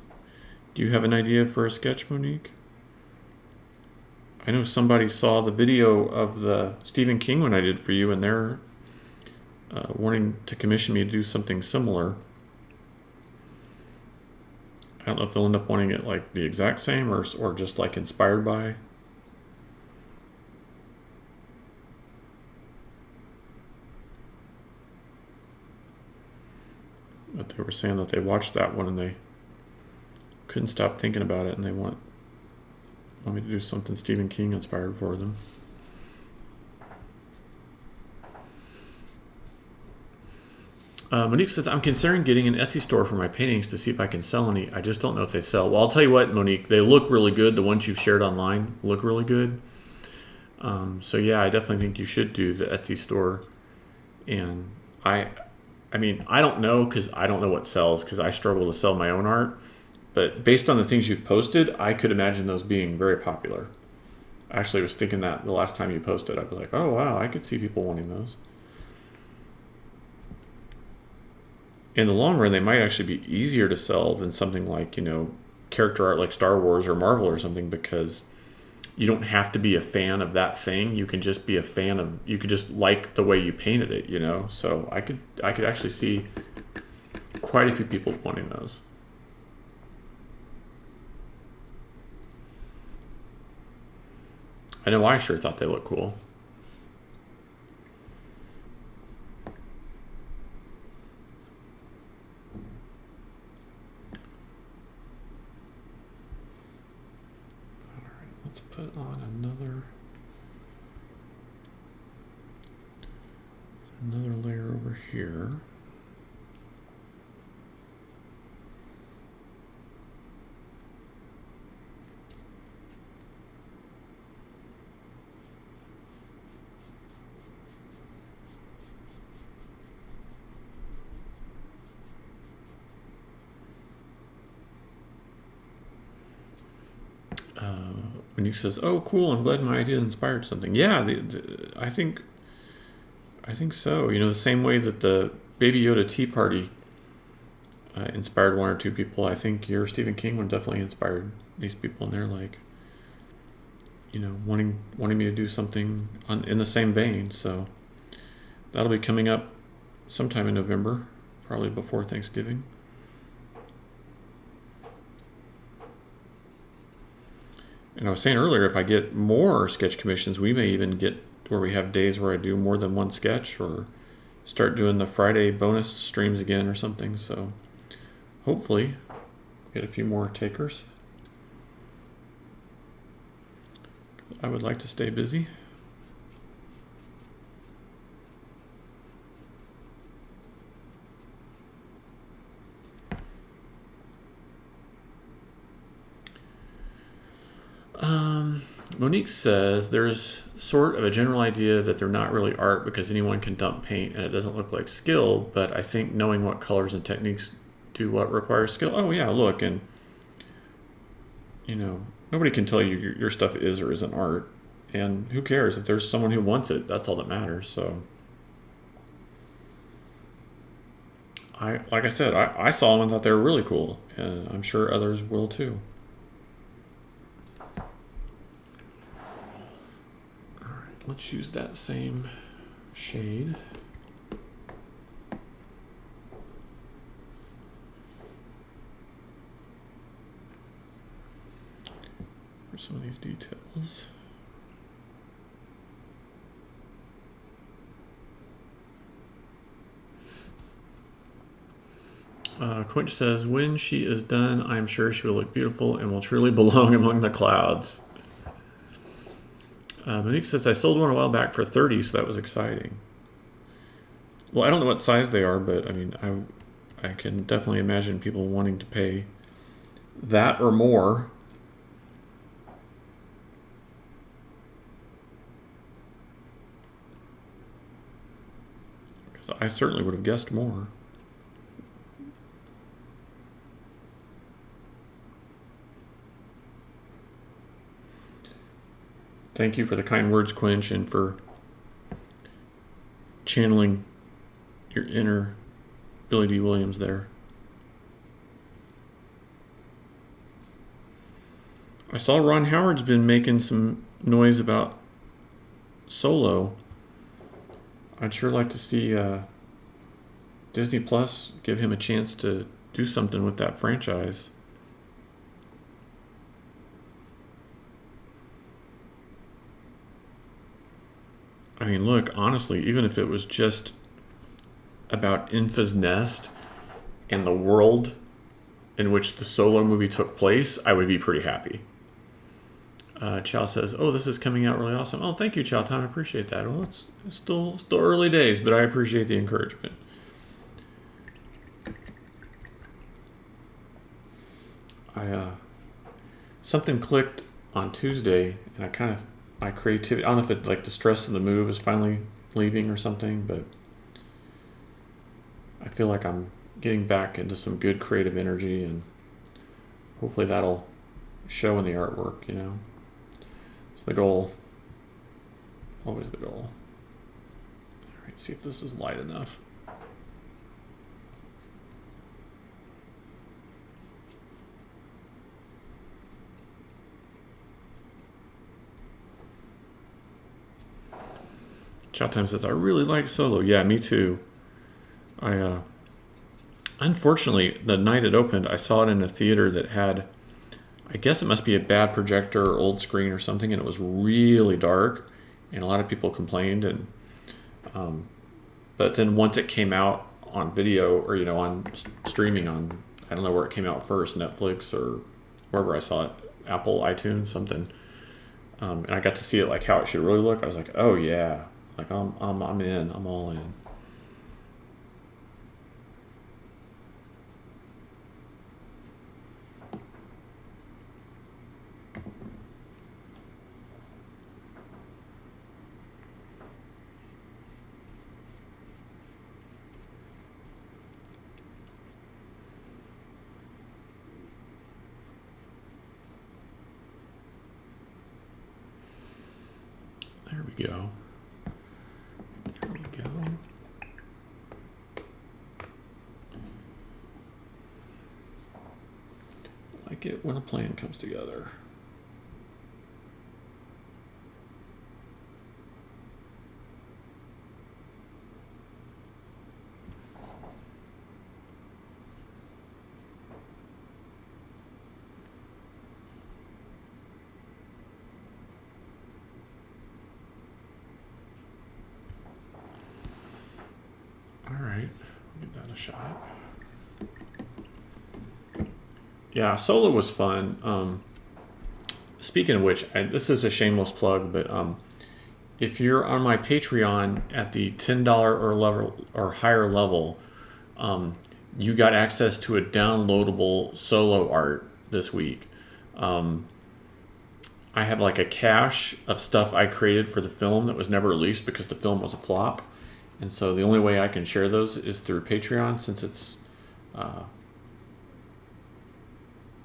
do you have an idea for a sketch, Monique? I know somebody saw the video of the Stephen King one I did for you, and they're wanting to commission me to do something similar. I don't know if they'll end up wanting it like the exact same or just like inspired by. But they were saying that they watched that one and they couldn't stop thinking about it, and they want me to do something Stephen King inspired for them. Monique says, I'm considering getting an Etsy store for my paintings to see if I can sell any. I just don't know if they sell. Well, I'll tell you what, Monique, they look really good. The ones you've shared online look really good. So yeah, I definitely think you should do the Etsy store. And I mean, I don't know because I don't know what sells because I struggle to sell my own art. But based on the things you've posted, I could imagine those being very popular. I actually was thinking that the last time you posted, I was like, oh wow, I could see people wanting those. In the long run, they might actually be easier to sell than something like, character art like Star Wars or Marvel or something, because you don't have to be a fan of that thing. You can just be a fan of, you could just like the way you painted it, So I could actually see quite a few people wanting those. I know I sure thought they looked cool. Let's put on another layer over here. Monique says, "Oh, cool! I'm glad my idea inspired something." Yeah, I think so. The same way that the Baby Yoda Tea Party inspired one or two people, I think your Stephen King one definitely inspired these people, and they're like, wanting me to do something in the same vein. So that'll be coming up sometime in November, probably before Thanksgiving. And I was saying earlier, if I get more sketch commissions, we may even get where we have days where I do more than one sketch, or start doing the Friday bonus streams again or something. So hopefully get a few more takers. I would like to stay busy. Monique says there's sort of a general idea that they're not really art because anyone can dump paint and it doesn't look like skill, but I think knowing what colors and techniques do what requires skill. Oh yeah, look, and nobody can tell you your stuff is or isn't art, and who cares if there's someone who wants it? That's all that matters. So like I said, I saw them and thought they were really cool, and I'm sure others will too. Let's use that same shade. For some of these details. Quinch says, when she is done, I'm sure she will look beautiful and will truly belong among the clouds. Monique says, I sold one a while back for $30, so that was exciting. Well, I don't know what size they are, but I mean, I can definitely imagine people wanting to pay that or more I certainly would have guessed more. Thank you for the kind words, Quinch, and for channeling your inner Billy D. Williams there. I saw Ron Howard's been making some noise about Solo. I'd sure like to see Disney Plus give him a chance to do something with that franchise. I mean, look, honestly, even if it was just about Infa's Nest and the world in which the Solo movie took place, I would be pretty happy. Chow says, "Oh, this is coming out really awesome." Oh, thank you, Chow Time. I appreciate that. Well, it's still early days, but I appreciate the encouragement. Something clicked on Tuesday, and my creativity. I don't know if it like the stress of the move is finally leaving or something, but I feel like I'm getting back into some good creative energy, and hopefully that'll show in the artwork. It's the goal. Always the goal. All right, see if this is light enough. Chat Time says, I really like Solo. Yeah, me too. Unfortunately, the night it opened, I saw it in a theater that had, I guess it must be a bad projector or old screen or something, and it was really dark, and a lot of people complained. And but then once it came out on video or on streaming on, I don't know where it came out first, Netflix or wherever I saw it, Apple, iTunes, something. And I got to see it like how it should really look. I was like, oh yeah, like I'm in, I'm all in. There we go. There we go. Like it when a plan comes together. Give that a shot. Yeah, Solo was fun. Speaking of which, this is a shameless plug, but if you're on my Patreon at the $10 or higher level, you got access to a downloadable Solo art this week. I have like a cache of stuff I created for the film that was never released because the film was a flop. And so the only way I can share those is through Patreon, since it's,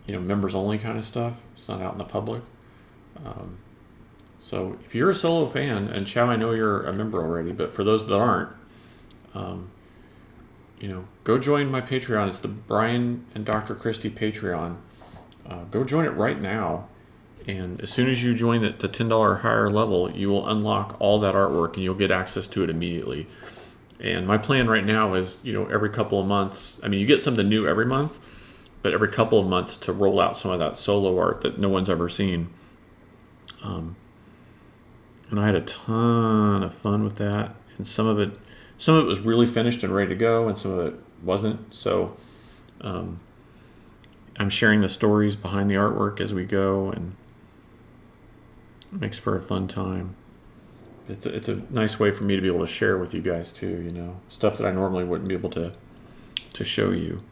members only kind of stuff. It's not out in the public. So if you're a Solo fan, and Chow, I know you're a member already, but for those that aren't, go join my Patreon. It's the Brian and Dr. Christie Patreon. Go join it right now. And as soon as you join the $10 or higher level, you will unlock all that artwork and you'll get access to it immediately. And my plan right now is, every couple of months, you get something new every month, but every couple of months to roll out some of that Solo art that no one's ever seen. And I had a ton of fun with that. And some of it was really finished and ready to go, and some of it wasn't. So I'm sharing the stories behind the artwork as we go, and it makes for a fun time. It's a nice way for me to be able to share with you guys too, stuff that I normally wouldn't be able to show you.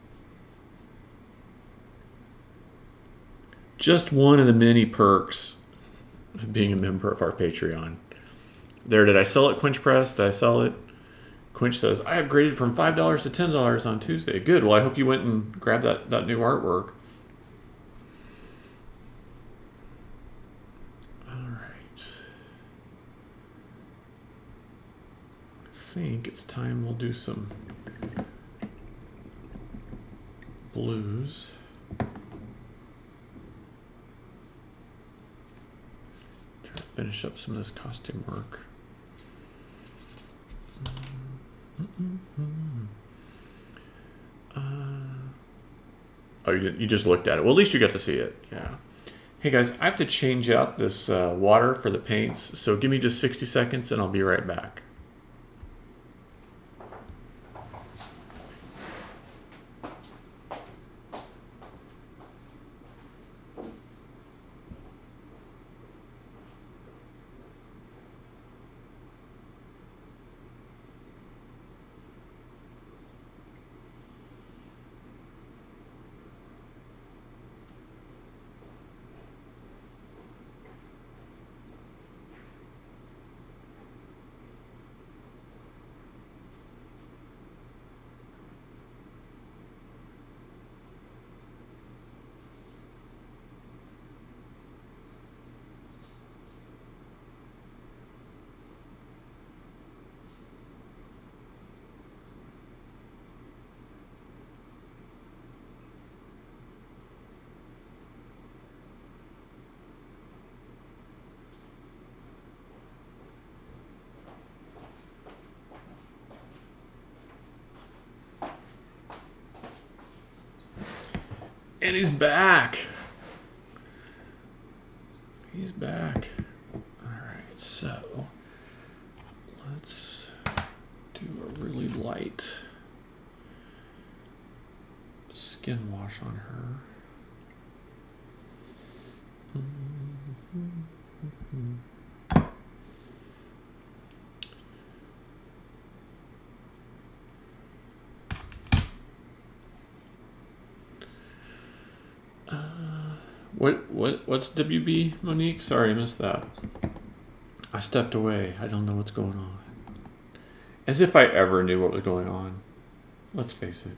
Just one of the many perks of being a member of our Patreon. Did I sell it, Quinch Press? Did I sell it? Quinch says, I upgraded from $5 to $10 on Tuesday. Good. Well, I hope you went and grabbed that new artwork. All right. I think it's time we'll do some blues. Try to finish up some of this costume work. Oh, you just looked at it. Well, at least you got to see it. Yeah. Hey guys, I have to change out this water for the paints, so give me just 60 seconds and I'll be right back. And he's back. He's back. All right, so let's do a really light skin wash on her. What's WB, Monique? Sorry, I missed that. I stepped away. I don't know what's going on. As if I ever knew what was going on. Let's face it.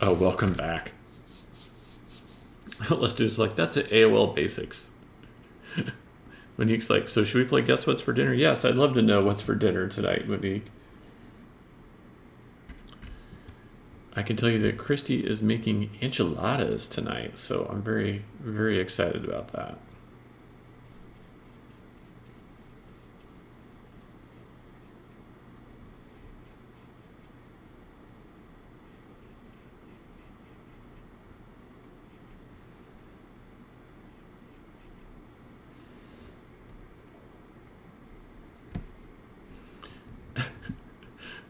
Oh, welcome back. Let's do this like, that's an AOL basics. Monique's like, so should we play Guess What's for Dinner? Yes, I'd love to know what's for dinner tonight, Monique. I can tell you that Christy is making enchiladas tonight, so I'm very, very excited about that.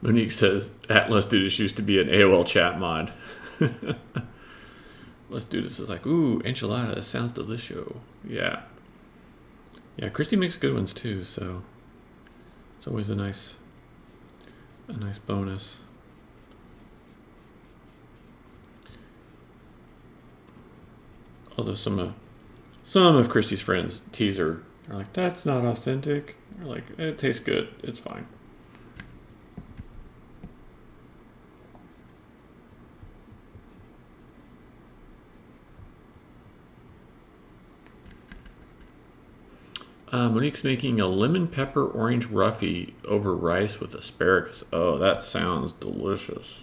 Monique says, Let's Do This used to be an AOL chat mod. Let's Do This is like, ooh, enchilada, sounds delicious. Yeah. Yeah, Christy makes good ones too, so it's always a nice bonus. Although some of Christy's friends tease her. They're like, that's not authentic. They're like, it tastes good. It's fine. Monique's making a lemon pepper orange roughy over rice with asparagus. Oh, that sounds delicious.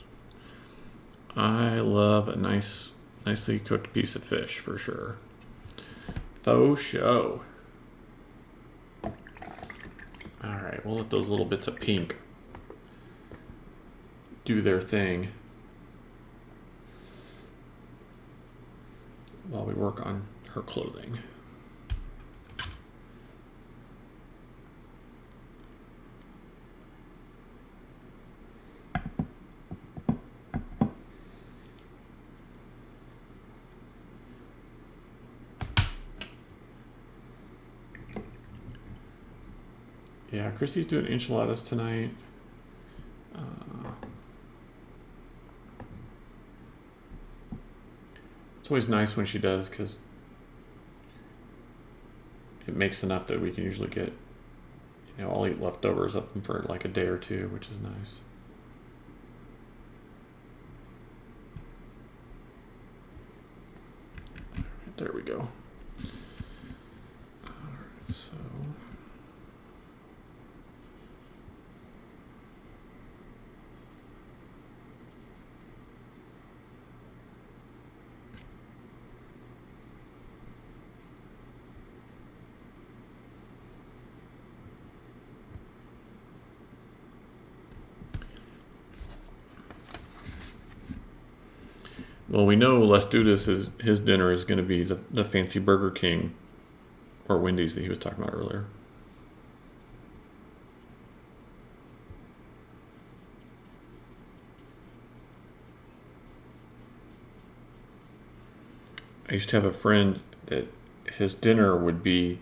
I love a nicely cooked piece of fish for sure. Faux show. Alright, we'll let those little bits of pink do their thing while we work on her clothing. Yeah, Christy's doing enchiladas tonight. It's always nice when she does because it makes enough that we can usually get, I'll eat leftovers of them for like a day or two, which is nice. Right, there we go. All right, so. Well, we know Les Dudas, his dinner is going to be the fancy Burger King or Wendy's that he was talking about earlier. I used to have a friend that his dinner would be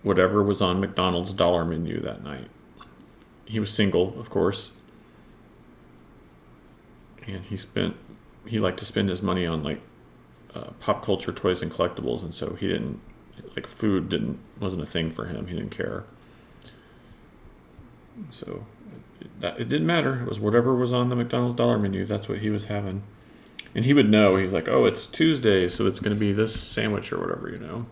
whatever was on McDonald's dollar menu that night. He was single, of course, and he liked to spend his money on like pop culture toys and collectibles, and so he didn't like food wasn't a thing for him. He didn't care. So it didn't matter. It was whatever was on the McDonald's dollar menu. That's what he was having, and he would know. He's like, oh, it's Tuesday, so it's going to be this sandwich or whatever.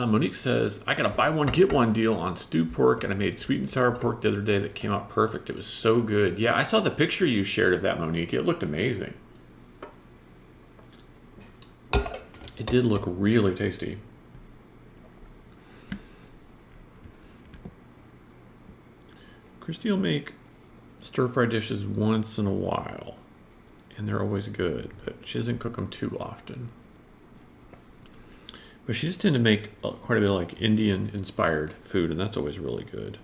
Monique says, I got a buy one, get one deal on stewed pork, and I made sweet and sour pork the other day that came out perfect. It was so good. Yeah, I saw the picture you shared of that, Monique. It looked amazing. It did look really tasty. Christy will make stir-fry dishes once in a while, and they're always good, but she doesn't cook them too often. But she just tend to make quite a bit of like Indian-inspired food, and that's always really good.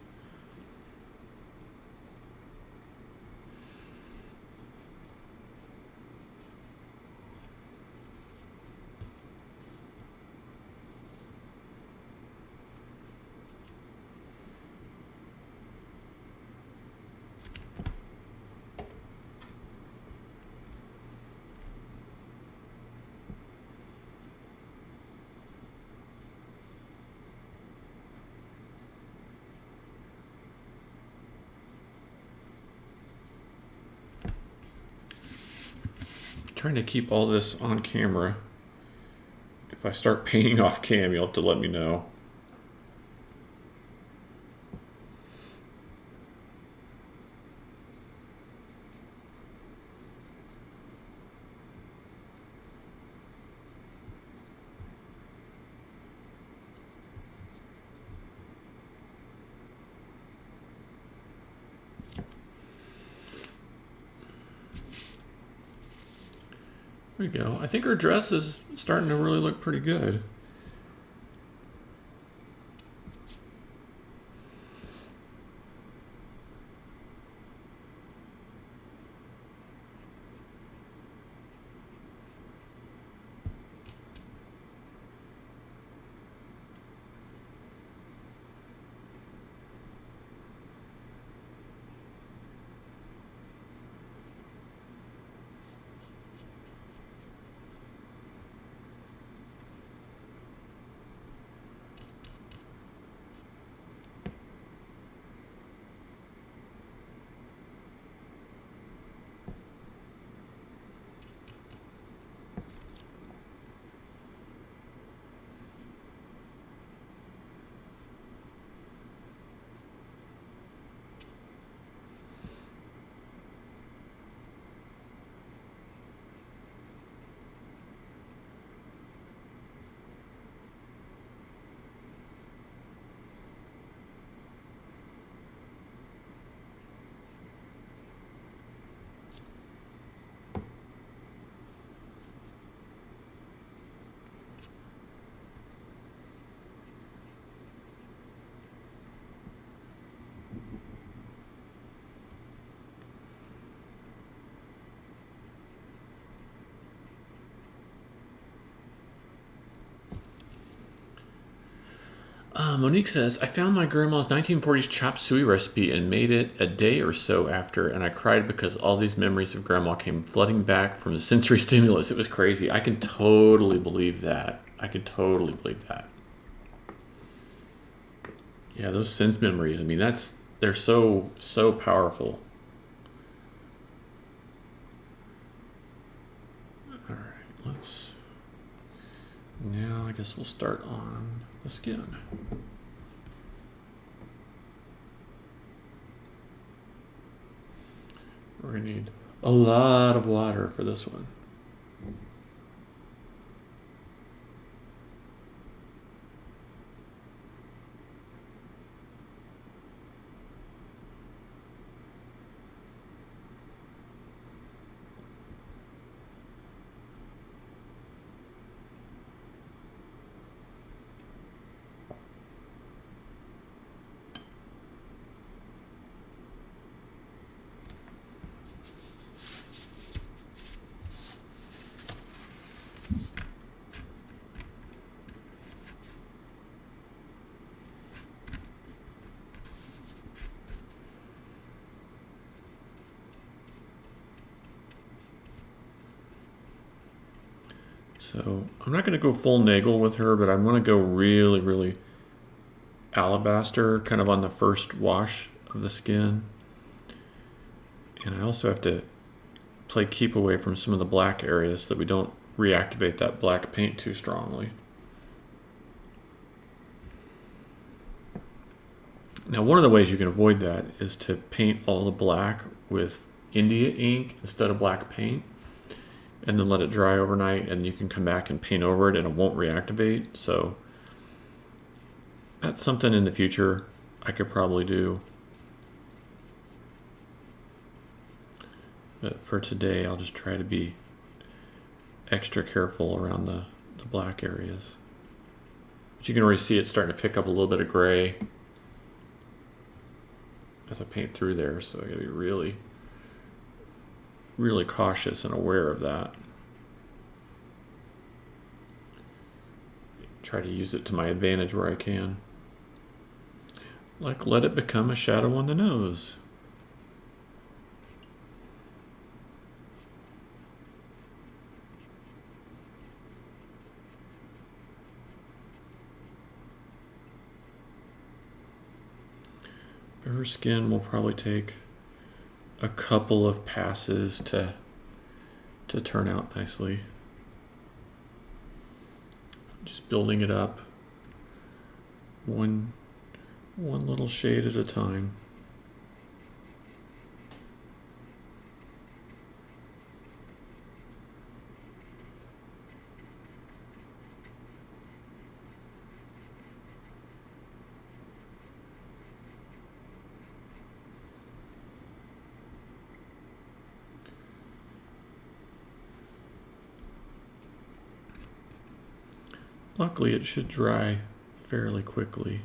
Trying to keep all this on camera. If I start painting off cam, you'll have to let me know. There we go. I think her dress is starting to really look pretty good. Monique says, I found my grandma's 1940s chop suey recipe and made it a day or so after, and I cried because all these memories of grandma came flooding back from the sensory stimulus. It was crazy. I can totally believe that. I can totally believe that. Yeah, those sense memories, I mean, they're so powerful. All right, now I guess we'll start on the skin. We're going to need a lot of water for this one. So I'm not going to go full Nagel with her, but I'm going to go really, really alabaster kind of on the first wash of the skin. And I also have to play keep away from some of the black areas so that we don't reactivate that black paint too strongly. Now, one of the ways you can avoid that is to paint all the black with India ink instead of black paint, and then let it dry overnight, and you can come back and paint over it and it won't reactivate. So that's something in the future I could probably do. But for today, I'll just try to be extra careful around the black areas. But you can already see it starting to pick up a little bit of gray as I paint through there, so I gotta be really, really cautious and aware of that. Try to use it to my advantage where I can. Like, let it become a shadow on the nose. Her skin will probably take a couple of passes to turn out nicely. Just building it up one little shade at a time. Luckily, it should dry fairly quickly.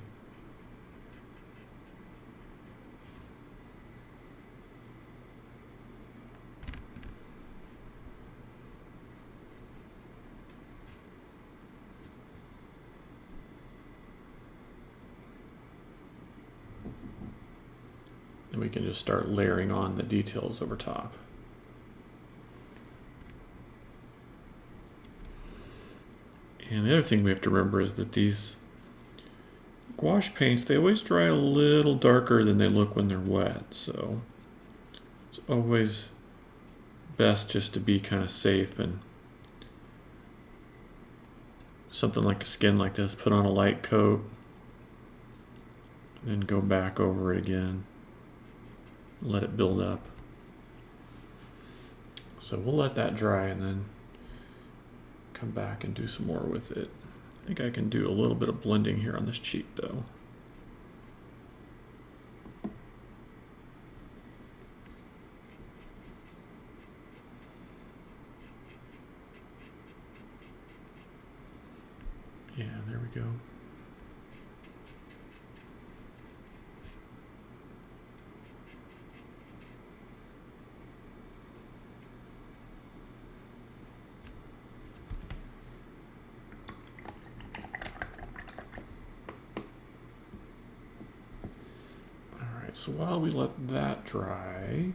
And we can just start layering on the details over top. And the other thing we have to remember is that these gouache paints, they always dry a little darker than they look when they're wet. So it's always best just to be kind of safe, and something like a skin like this, put on a light coat and then go back over it again. Let it build up. So we'll let that dry and then come back and do some more with it. I think I can do a little bit of blending here on this cheek though. Yeah, there we go. right, so while we let that dry,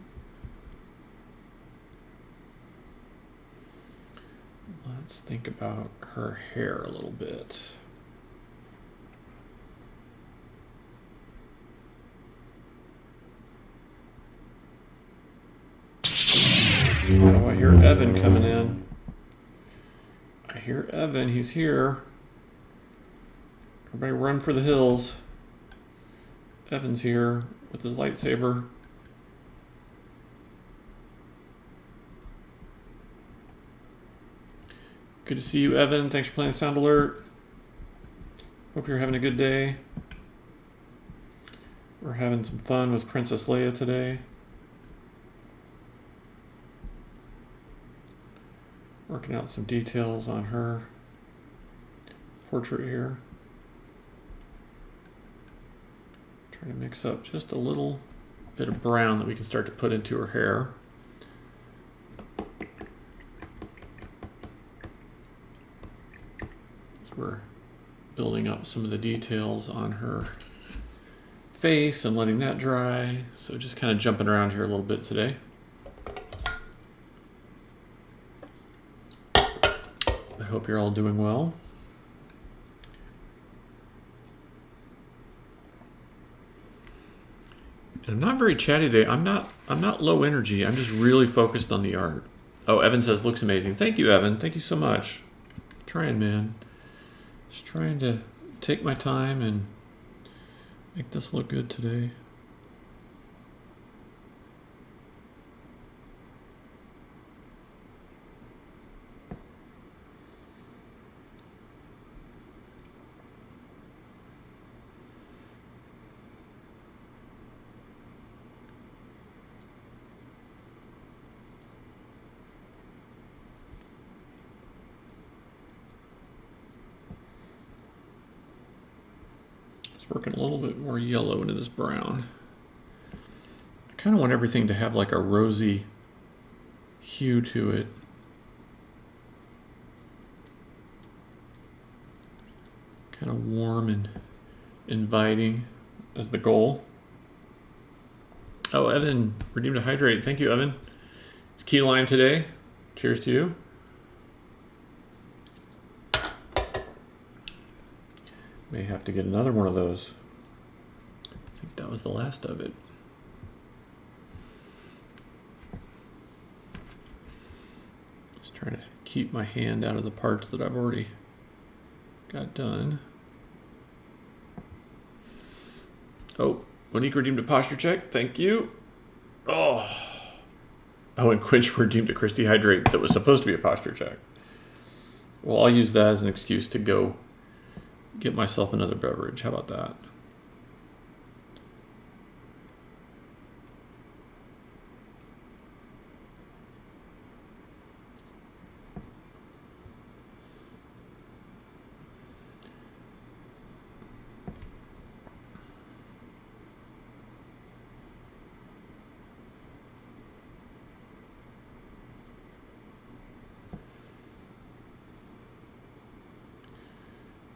let's think about her hair a little bit. Oh, I hear Evan coming in. I hear Evan, he's here. Everybody run for the hills. Evan's here with his lightsaber. Good to see you, Evan. Thanks for playing Sound Alert. Hope you're having a good day. We're having some fun with Princess Leia today. Working out some details on her portrait here. Trying to mix up just a little bit of brown that we can start to put into her hair. As we're building up some of the details on her face and letting that dry. So just kind of jumping around here a little bit today. I hope you're all doing well. And I'm not very chatty today. I'm not low energy. I'm just really focused on the art. Oh, Evan says looks amazing. Thank you, Evan. Thank you so much. Trying, man. Just trying to take my time and make this look good today. Working a little bit more yellow into this brown. I kind of want everything to have like a rosy hue to it. Kind of warm and inviting as the goal. Oh, Evan, redeemed a hydrate. Thank you, Evan. It's key lime today. Cheers to you. May have to get another one of those. I think that was the last of it. Just trying to keep my hand out of the parts that I've already got done. Oh, Monique redeemed a posture check. Thank you. Oh, and Quinch redeemed a Christy hydrate that was supposed to be a posture check. Well, I'll use that as an excuse to go get myself another beverage. How about that?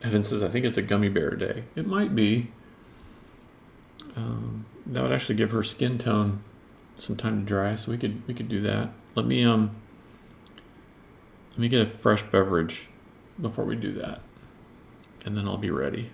Evan says, I think it's a gummy bear day. It might be. That would actually give her skin tone some time to dry, so we could do that. Let me get a fresh beverage before we do that, and then I'll be ready.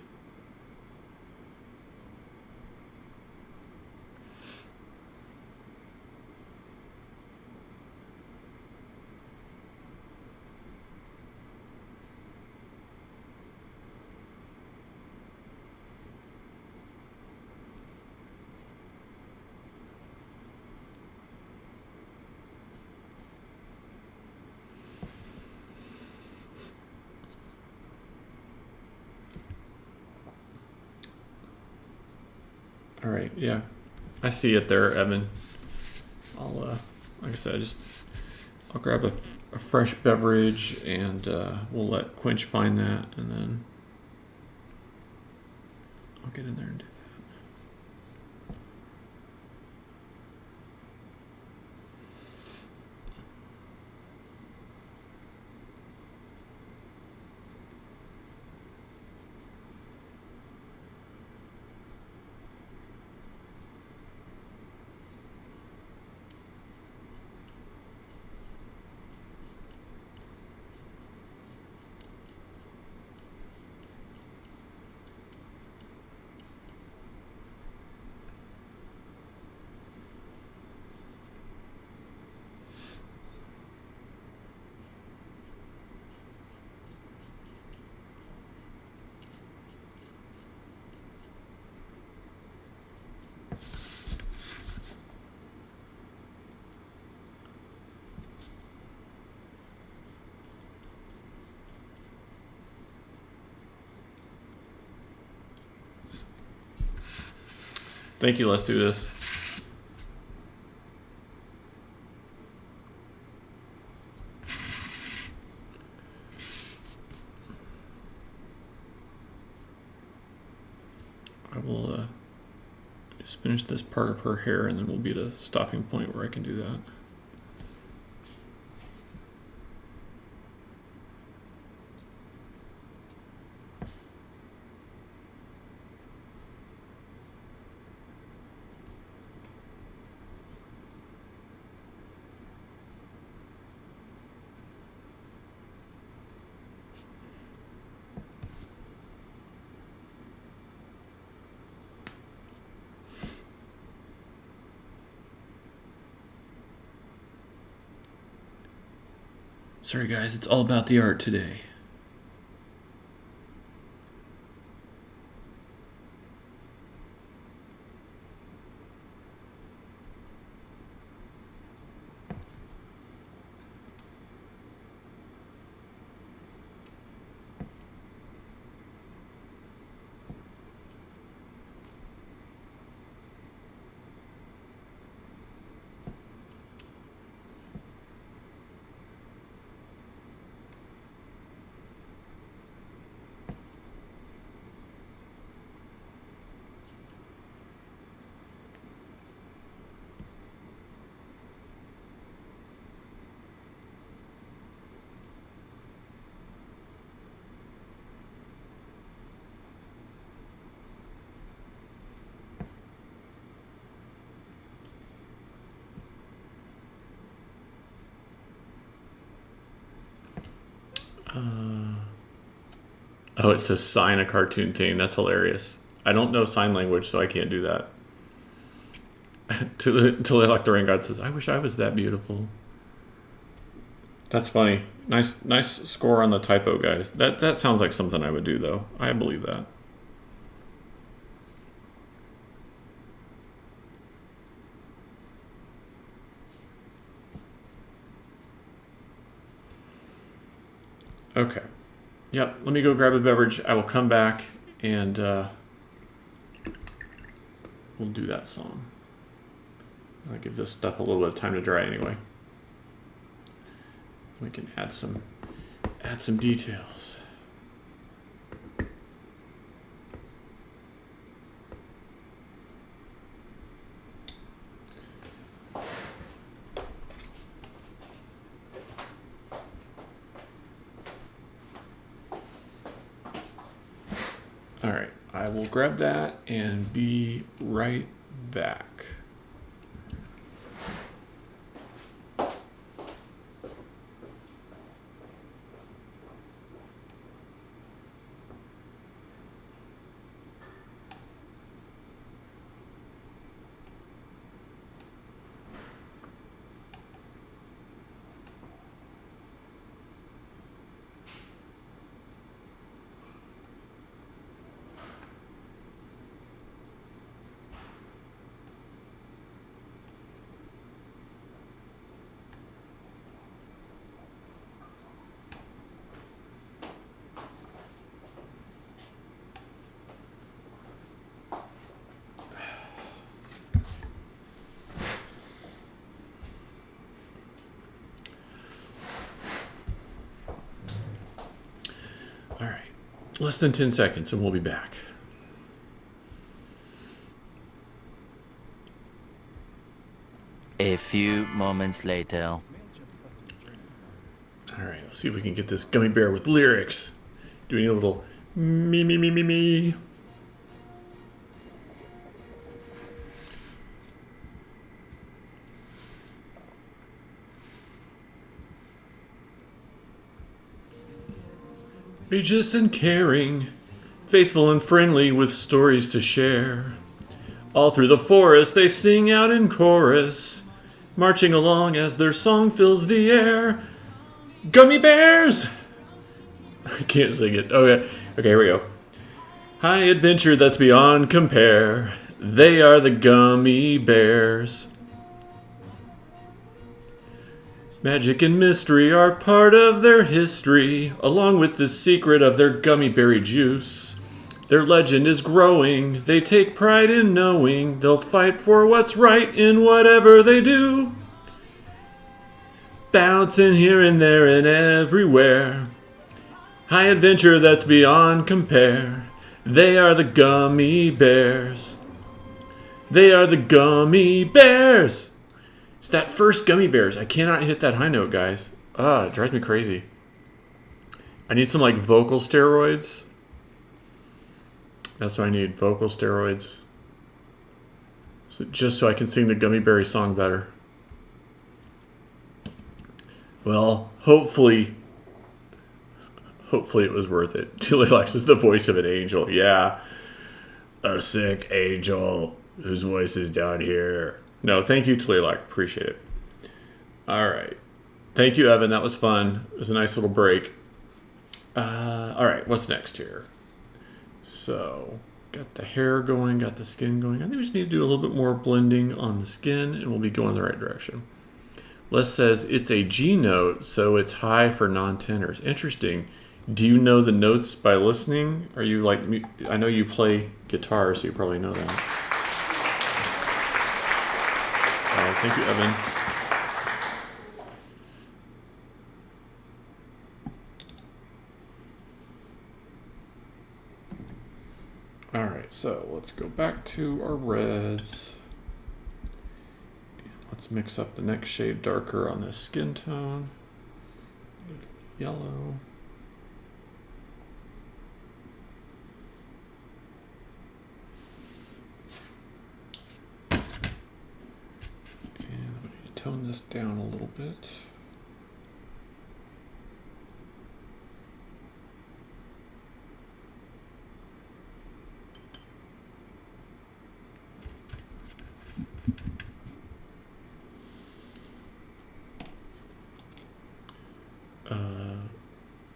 All right, yeah, I see it there, Evan. I'll, like I said, I'll grab a fresh beverage, and we'll let Quinch find that, and then I'll get in there and do that. Thank you. Let's do this. I will just finish this part of her hair, and then we'll be at a stopping point where I can do that. Sorry guys, it's all about the art today. Oh, it says sign a cartoon theme. That's hilarious. I don't know sign language, so I can't do that. Until like the Rain God says, I wish I was that beautiful. That's funny. Nice score on the typo, guys. That sounds like something I would do, though. I believe that. Okay. Yep, let me go grab a beverage. I will come back and we'll do that song. I'll give this stuff a little bit of time to dry anyway. We can add some details. All right, I will grab that and be right back. All right, less than 10 seconds and we'll be back. A few moments later. All right, let's see if we can get this gummy bear with lyrics. Doing a little me, me, me, me, me. Courageous and caring, faithful and friendly with stories to share. All through the forest they sing out in chorus, marching along as their song fills the air. Gummy bears! I can't sing it. Okay, here we go. High adventure that's beyond compare. They are the gummy bears. Magic and mystery are part of their history, along with the secret of their gummy berry juice. Their legend is growing. They take pride in knowing they'll fight for what's right in whatever they do. Bouncing here and there and everywhere. High adventure that's beyond compare. They are the gummy bears. They are the gummy bears. It's that first gummy bears. I cannot hit that high note, guys. It drives me crazy. I need some like vocal steroids. That's what I need, vocal steroids. Just so I can sing the Gummy Berry song better. Well, hopefully it was worth it. Tilly Lex is the voice of an angel. Yeah. A sick angel whose voice is down here. No, thank you, Tilly Lex. Appreciate it. All right. Thank you, Evan. That was fun. It was a nice little break. All right. What's next here? So, got the hair going, got the skin going. I think we just need to do a little bit more blending on the skin, and we'll be going in the right direction. Les says it's a G note, so it's high for non-tenors. Interesting. Do you know the notes by listening? Are you like me? I know you play guitar, so you probably know that. Thank you, Evan. All right, so let's go back to our reds. Let's mix up the next shade darker on this skin tone. Yellow. And I'm going to tone this down a little bit.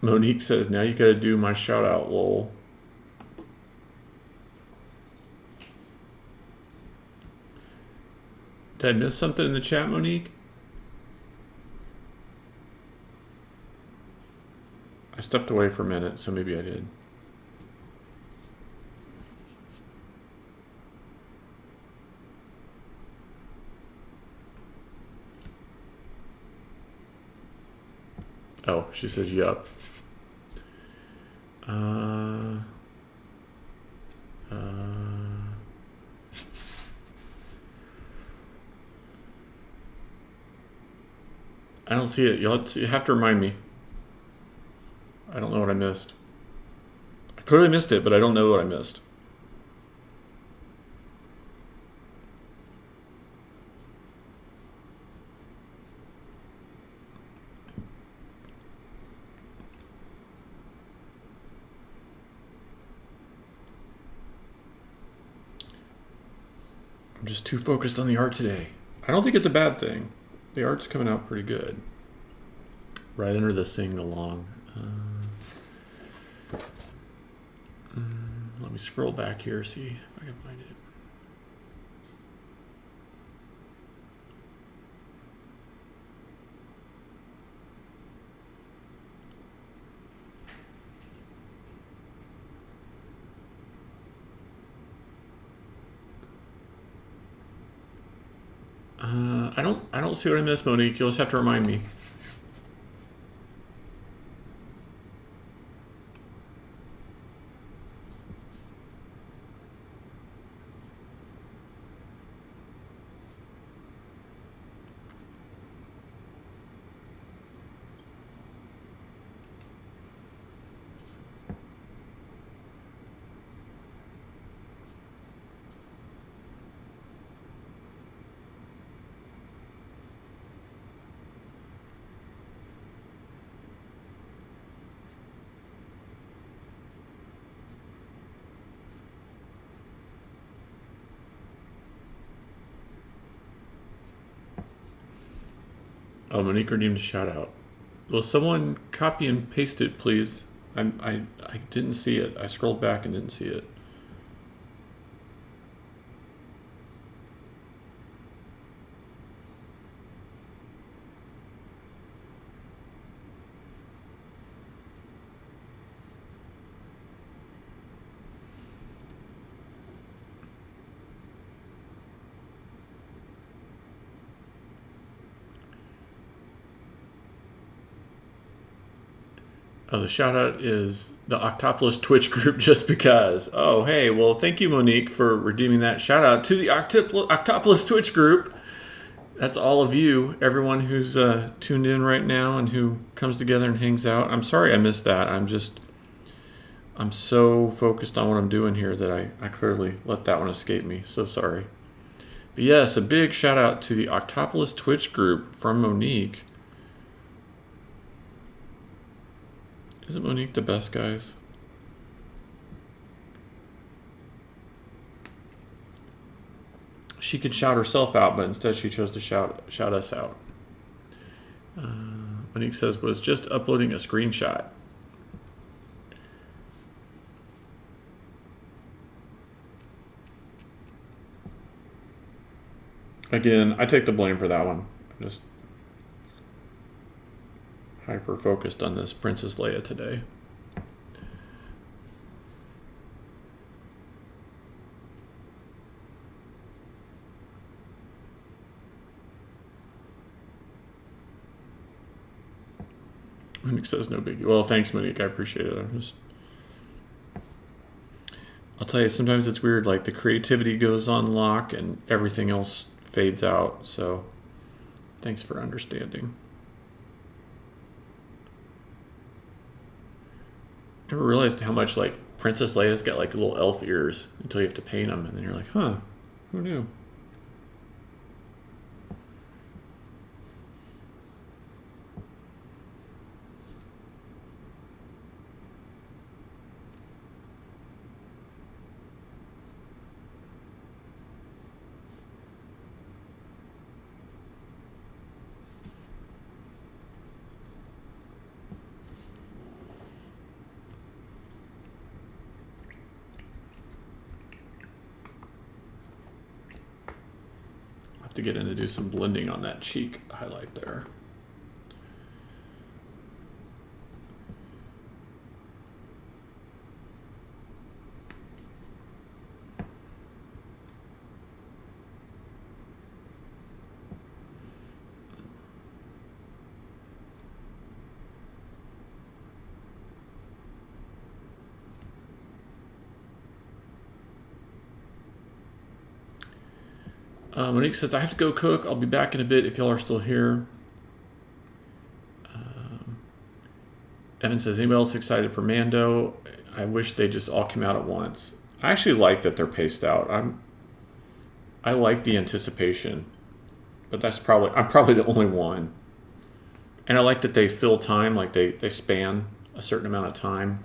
Monique says, now you got to do my shout out, lol. Did I miss something in the chat, Monique? I stepped away for a minute, so maybe I did. Oh, she says, yup. I don't see it. You have to remind me. I don't know what I missed. I clearly missed it, but I don't know what I missed. I'm just too focused on the art today. I don't think it's a bad thing. The art's coming out pretty good. Right under the sing along. Let me scroll back here, see if I can find it. I don't see what I missed, Monique. You'll just have to remind me. Oh, Monique redeemed a shout out. Will someone copy and paste it, please? I didn't see it. I scrolled back and didn't see it. Oh, the shout out is the Octopolis Twitch group just because. Oh, hey, well, thank you, Monique, for redeeming that shout out to the Octopolis Twitch group. That's all of you, everyone who's tuned in right now and who comes together and hangs out. I'm sorry I missed that. I'm so focused on what I'm doing here that I clearly let that one escape me. So sorry. But yes, a big shout out to the Octopolis Twitch group from Monique. Isn't Monique the best, guys? She could shout herself out, but instead she chose to shout us out. Monique says, was just uploading a screenshot. Again, I take the blame for that one. I'm just hyper focused on this Princess Leia today. Monique says no biggie. Well, thanks, Monique. I appreciate it. I'll tell you, sometimes it's weird. Like the creativity goes on lock and everything else fades out. So thanks for understanding. Never realized how much like Princess Leia's got like little elf ears until you have to paint them, and then you're like, huh, who knew? To get in to do some blending on that cheek highlight there. Monique says, I have to go cook. I'll be back in a bit if y'all are still here. Evan says, anybody else excited for Mando? I wish they just all came out at once. I actually like that they're paced out. I like the anticipation, but I'm probably the only one. And I like that they fill time, like they span a certain amount of time.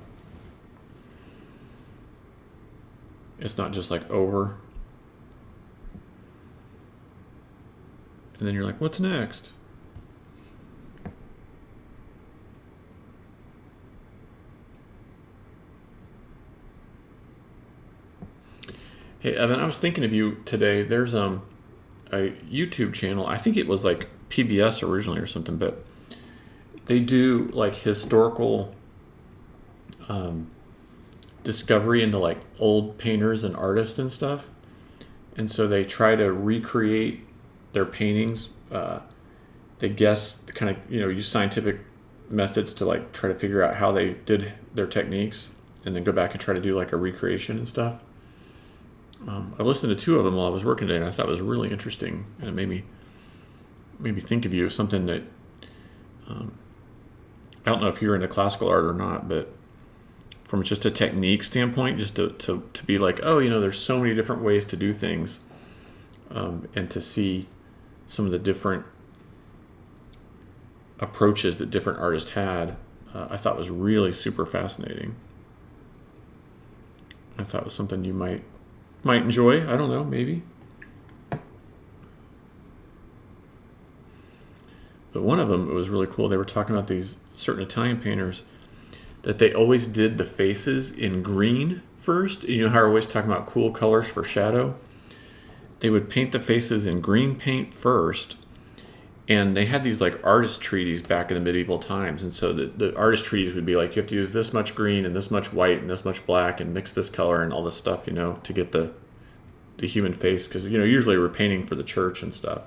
It's not just like over. And then you're like, what's next? Hey, Evan, I was thinking of you today. There's a YouTube channel. I think it was like PBS originally or something, but they do like historical discovery into like old painters and artists and stuff. And so they try to recreate their paintings. They guess kind of, use scientific methods to like try to figure out how they did their techniques and then go back and try to do like a recreation and stuff. I listened to two of them while I was working today, and I thought it was really interesting, and it made me think of you. Something that I don't know if you're into classical art or not, but from just a technique standpoint, just to be like, oh, there's so many different ways to do things, and to see some of the different approaches that different artists had, I thought was really super fascinating. I thought it was something you might enjoy. I don't know, maybe. But one of them, it was really cool. They were talking about these certain Italian painters that they always did the faces in green first. You know how we're always talking about cool colors for shadow? They would paint the faces in green paint first. And they had these like artist treaties back in the medieval times. And so the artist treaties would be like, you have to use this much green and this much white and this much black and mix this color and all this stuff, to get the human face. Because, usually we're painting for the church and stuff.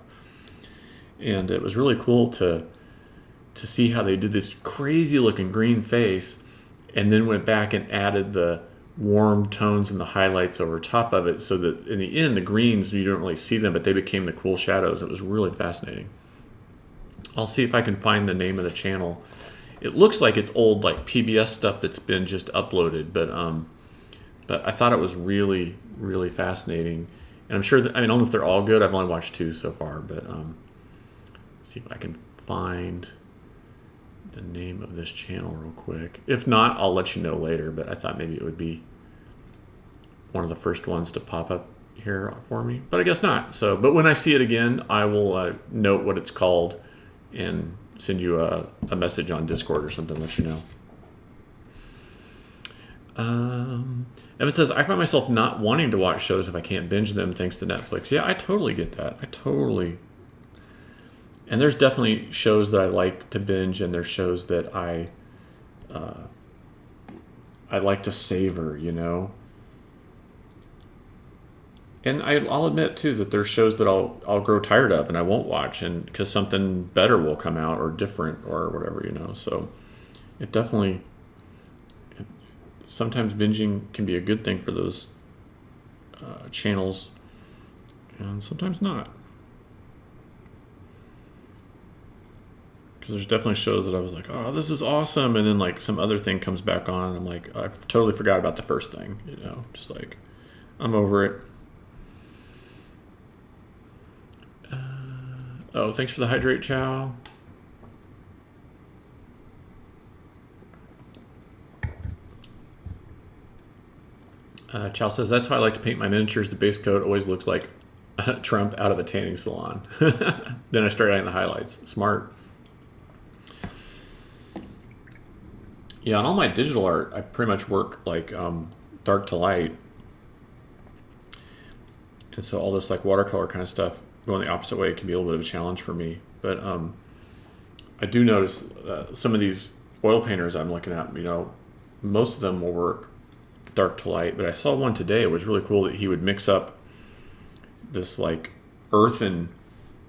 And it was really cool to to see how they did this crazy looking green face and then went back and added the warm tones and the highlights over top of it, so that in the end the greens, you don't really see them, but they became the cool shadows. It was really fascinating. I'll see if I can find the name of the channel. It looks like it's old like PBS stuff that's been just uploaded, but I thought it was really, really fascinating. And I'm sure that, I mean, I don't know if they're all good. I've only watched 2 so far, but see if I can find the name of this channel real quick. If not, I'll let you know later, but I thought maybe it would be one of the first ones to pop up here for me, but I guess not. So, but when I see it again, I will note what it's called and send you a message on Discord or something, let you know. Evan says, I find myself not wanting to watch shows if I can't binge them thanks to Netflix. Yeah, I totally get that. And there's definitely shows that I like to binge, and there's shows that I like to savor, you know. And I'll admit too that there's shows that I'll grow tired of and I won't watch, and because something better will come out or different or whatever, you know. So it definitely, sometimes binging can be a good thing for those channels, and sometimes not. Because there's definitely shows that I was like, oh, this is awesome, and then like some other thing comes back on, and I'm like, I totally forgot about the first thing, you know, just like I'm over it. Oh, thanks for the hydrate, Chow. Chow says, that's how I like to paint my miniatures. The base coat always looks like Trump out of a tanning salon. Then I start adding the highlights. Smart. Yeah, on all my digital art, I pretty much work like dark to light. And so all this like watercolor kind of stuff going the opposite way can be a little bit of a challenge for me. But I do notice some of these oil painters I'm looking at, you know, most of them will work dark to light. But I saw one today. It was really cool that he would mix up this like earth and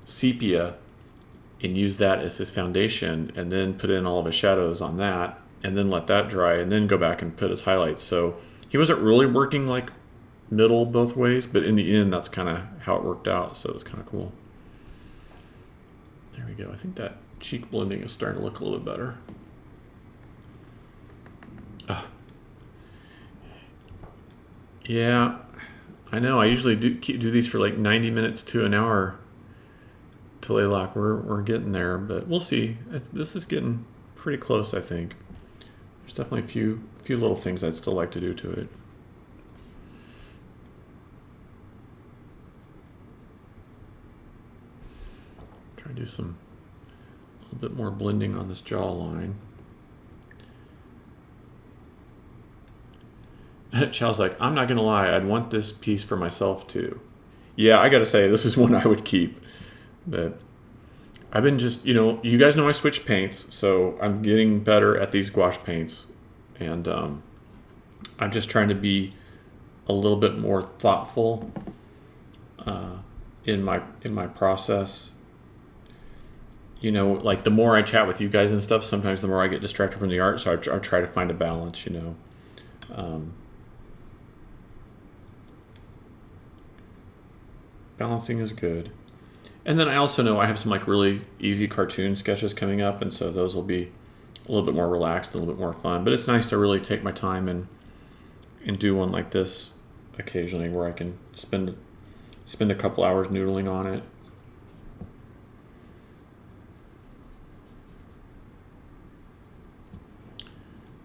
sepia and use that as his foundation, and then put in all of his shadows on that, and then let that dry, and then go back and put his highlights. So he wasn't really working like middle both ways, but in the end, that's kind of how it worked out. So it was kind of cool. There we go. I think that cheek blending is starting to look a little bit better. Yeah, I know. I usually do these for like 90 minutes to an hour to Laylock. We're getting there, but we'll see. This is getting pretty close, I think. There's definitely a few little things I'd still like to do to it. Try to do a little bit more blending on this jawline. Chow's like, I'm not gonna lie, I'd want this piece for myself too. Yeah, I gotta say, this is one I would keep. But I've been just, you know, you guys know I switched paints, so I'm getting better at these gouache paints, and I'm just trying to be a little bit more thoughtful in my process. You know, like the more I chat with you guys and stuff, sometimes the more I get distracted from the art. So I try to find a balance. You know, balancing is good. And then I also know I have some like really easy cartoon sketches coming up, and so those will be a little bit more relaxed, a little bit more fun. But it's nice to really take my time and do one like this occasionally, where I can spend a couple hours noodling on it.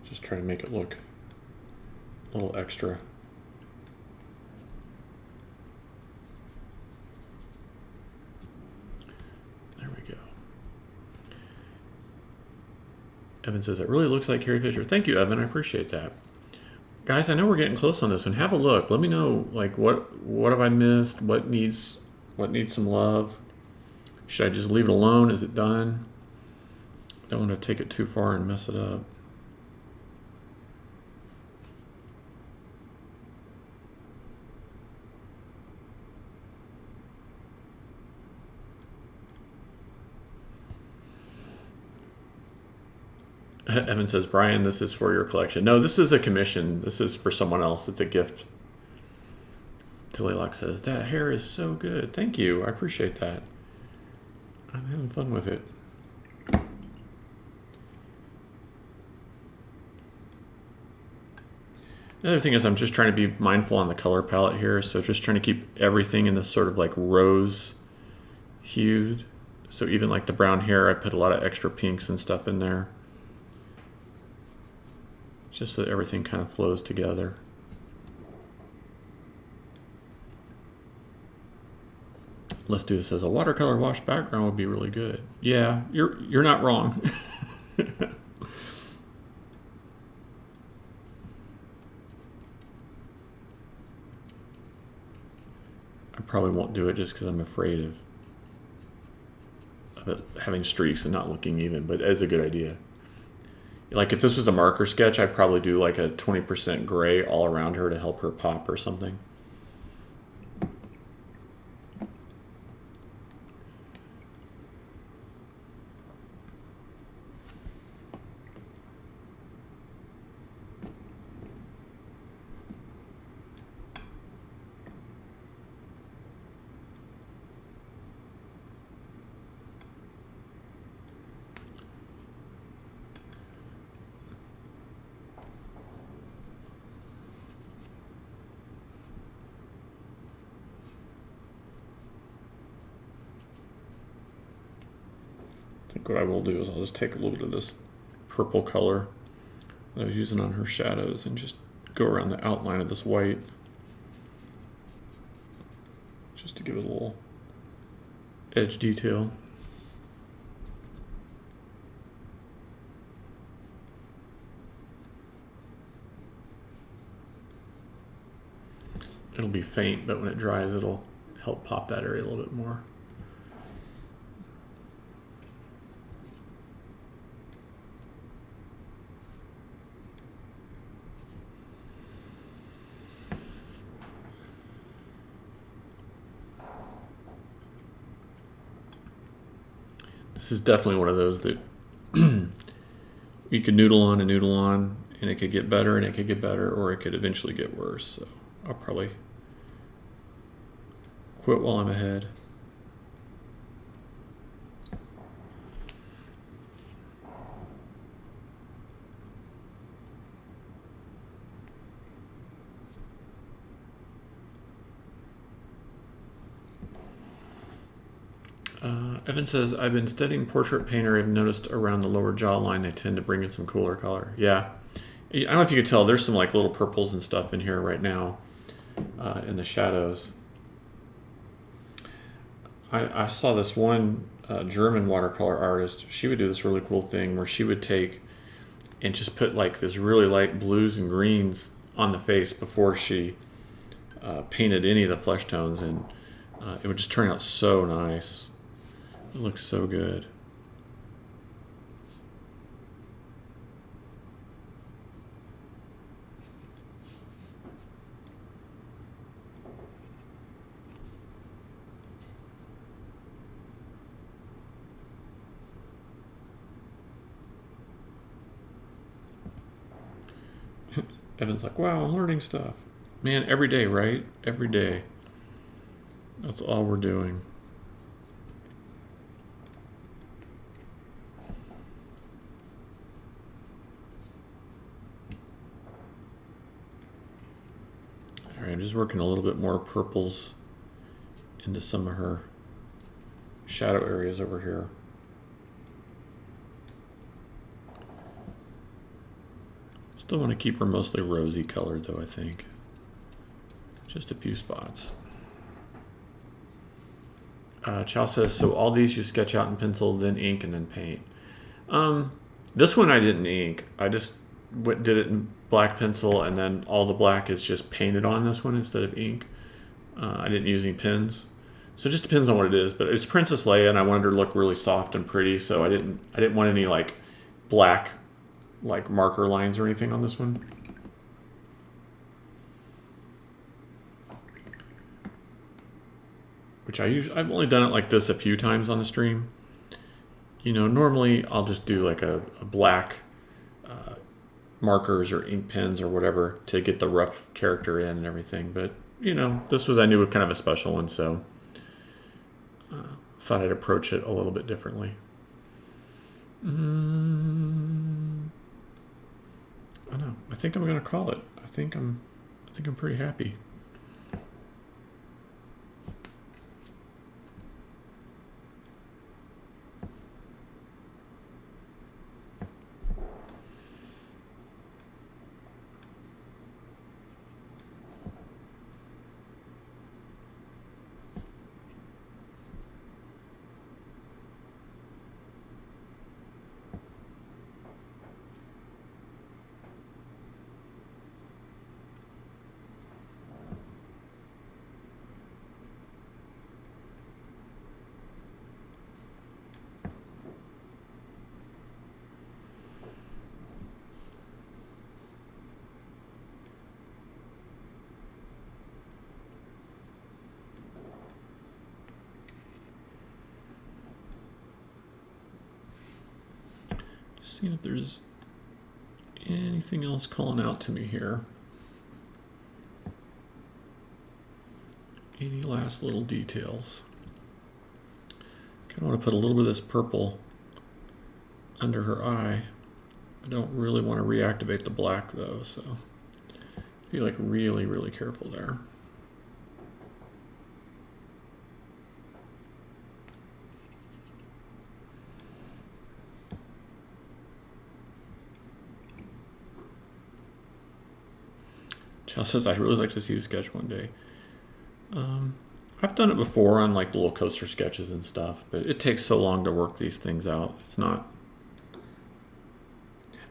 Just try to make it look a little extra. There we go. Evan says, it really looks like Carrie Fisher. Thank you, Evan. I appreciate that. Guys, I know we're getting close on this one. Have a look. Let me know, like, what have I missed? What needs some love? Should I just leave it alone? Is it done? Don't want to take it too far and mess it up. Evan says, Brian, this is for your collection. No, this is a commission. This is for someone else. It's a gift. Tillylock says, that hair is so good. Thank you. I appreciate that. I'm having fun with it. The other thing is I'm just trying to be mindful on the color palette here. So just trying to keep everything in this sort of like rose hued. So even like the brown hair, I put a lot of extra pinks and stuff in there. Just so that everything kind of flows together. Let's do this as a watercolor wash background would be really good. Yeah, you're not wrong. I probably won't do it just because I'm afraid of it having streaks and not looking even, but it's a good idea. Like if this was a marker sketch, I'd probably do like a 20% gray all around her to help her pop or something. I think what I will do is I'll just take a little bit of this purple color that I was using on her shadows and just go around the outline of this white just to give it a little edge detail. It'll be faint, but when it dries, it'll help pop that area a little bit more. This is definitely one of those that you could noodle on and noodle on, and it could get better and it could get better, or it could eventually get worse. So I'll probably quit while I'm ahead. Evan says, I've been studying portrait painter. I've noticed around the lower jawline they tend to bring in some cooler color. Yeah. I don't know if you could tell, there's some like little purples and stuff in here right now in the shadows. I saw this one German watercolor artist. She would do this really cool thing where she would take and just put like this really light blues and greens on the face before she painted any of the flesh tones, and it would just turn out so nice. It looks so good. Evan's like, wow, I'm learning stuff. Man, every day, right? Every day. That's all we're doing. All right, I'm just working a little bit more purples into some of her shadow areas over here. Still want to keep her mostly rosy colored though, I think. Just a few spots. Chow says, so all these you sketch out in pencil, then ink, and then paint. This one I didn't ink. I just did it in black pencil, and then all the black is just painted on this one instead of ink. I didn't use any pens. So it just depends on what it is. But it's Princess Leia, and I wanted her to look really soft and pretty, so I didn't want any like black like marker lines or anything on this one. Which I've only done it like this a few times on the stream. You know, normally I'll just do like a black markers or ink pens or whatever to get the rough character in and everything. But, you know, this was, I knew, kind of a special one, so thought I'd approach it a little bit differently. I know. I think I'm going to call it. I think I'm pretty happy. Seeing if there's anything else calling out to me here. Any last little details? Kind of want to put a little bit of this purple under her eye. I don't really want to reactivate the black though, so be like really, really careful there. Chell says, I'd really like to see you sketch one day. I've done it before on like the little coaster sketches and stuff, but it takes so long to work these things out.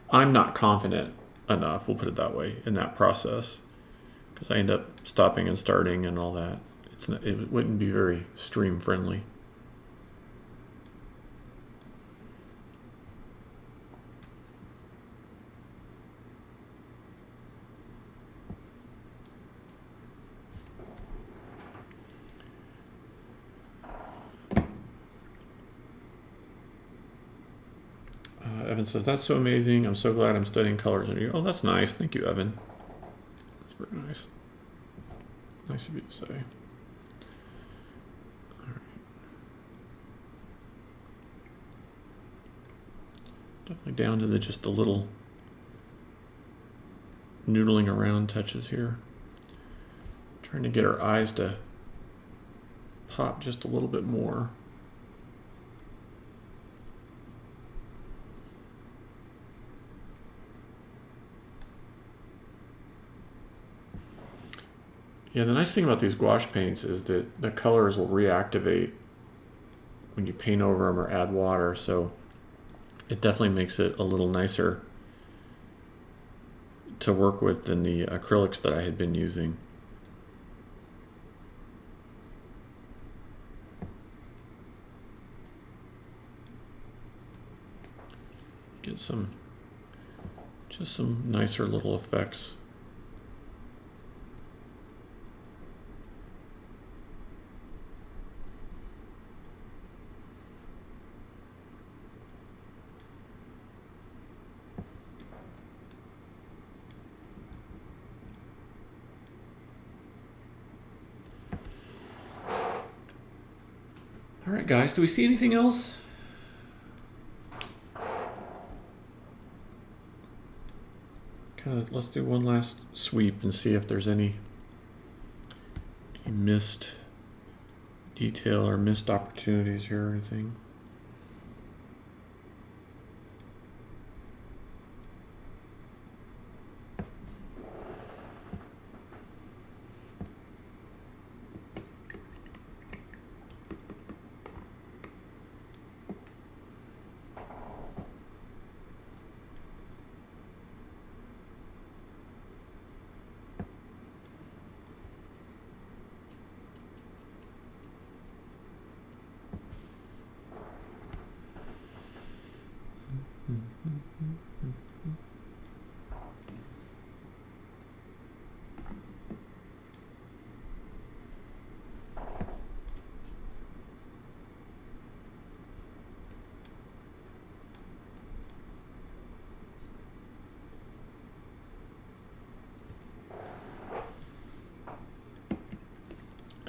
I'm not confident enough, we'll put it that way, in that process, because I end up stopping and starting and all that. It wouldn't be very stream friendly. Evan says, that's so amazing. I'm so glad I'm studying colors. And oh, that's nice. Thank you, Evan. That's very nice. Nice of you to say. All right. Definitely down to just the little noodling around touches here. Trying to get her eyes to pop just a little bit more. Yeah, the nice thing about these gouache paints is that the colors will reactivate when you paint over them or add water, so it definitely makes it a little nicer to work with than the acrylics that I had been using. Get just some nicer little effects. All right, guys, do we see anything else? Let's do one last sweep and see if there's any missed detail or missed opportunities here or anything.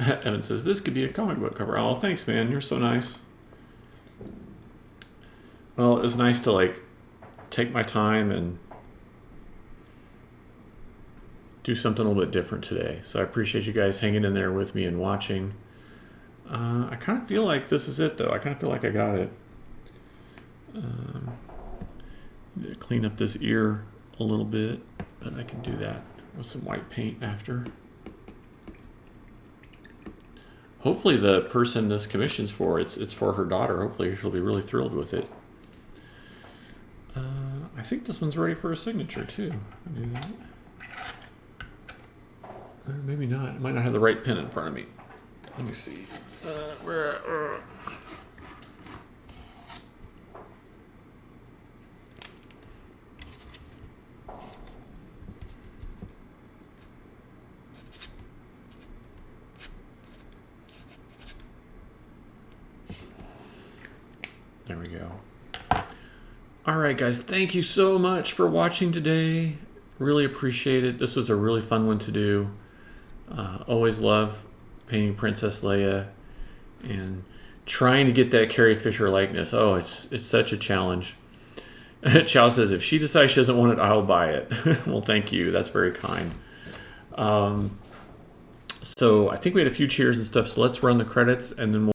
Evan says, this could be a comic book cover. Oh, thanks, man. You're so nice. Well, it was nice to, like, take my time and do something a little bit different today. So I appreciate you guys hanging in there with me and watching. I kind of feel like this is it, though. I kind of feel like I got it. Need to clean up this ear a little bit, but I can do that with some white paint after. Hopefully the person this commission's for, it's for her daughter. Hopefully she'll be really thrilled with it. I think this one's ready for a signature too. I'll do that. Or maybe not. I might not have the right pen in front of me. Let me see. There we go. All right, guys. Thank you so much for watching today. Really appreciate it. This was a really fun one to do. Always love painting Princess Leia and trying to get that Carrie Fisher likeness. Oh, it's such a challenge. Chow says, if she decides she doesn't want it, I'll buy it. Well, thank you. That's very kind. So I think we had a few cheers and stuff. So let's run the credits and then we'll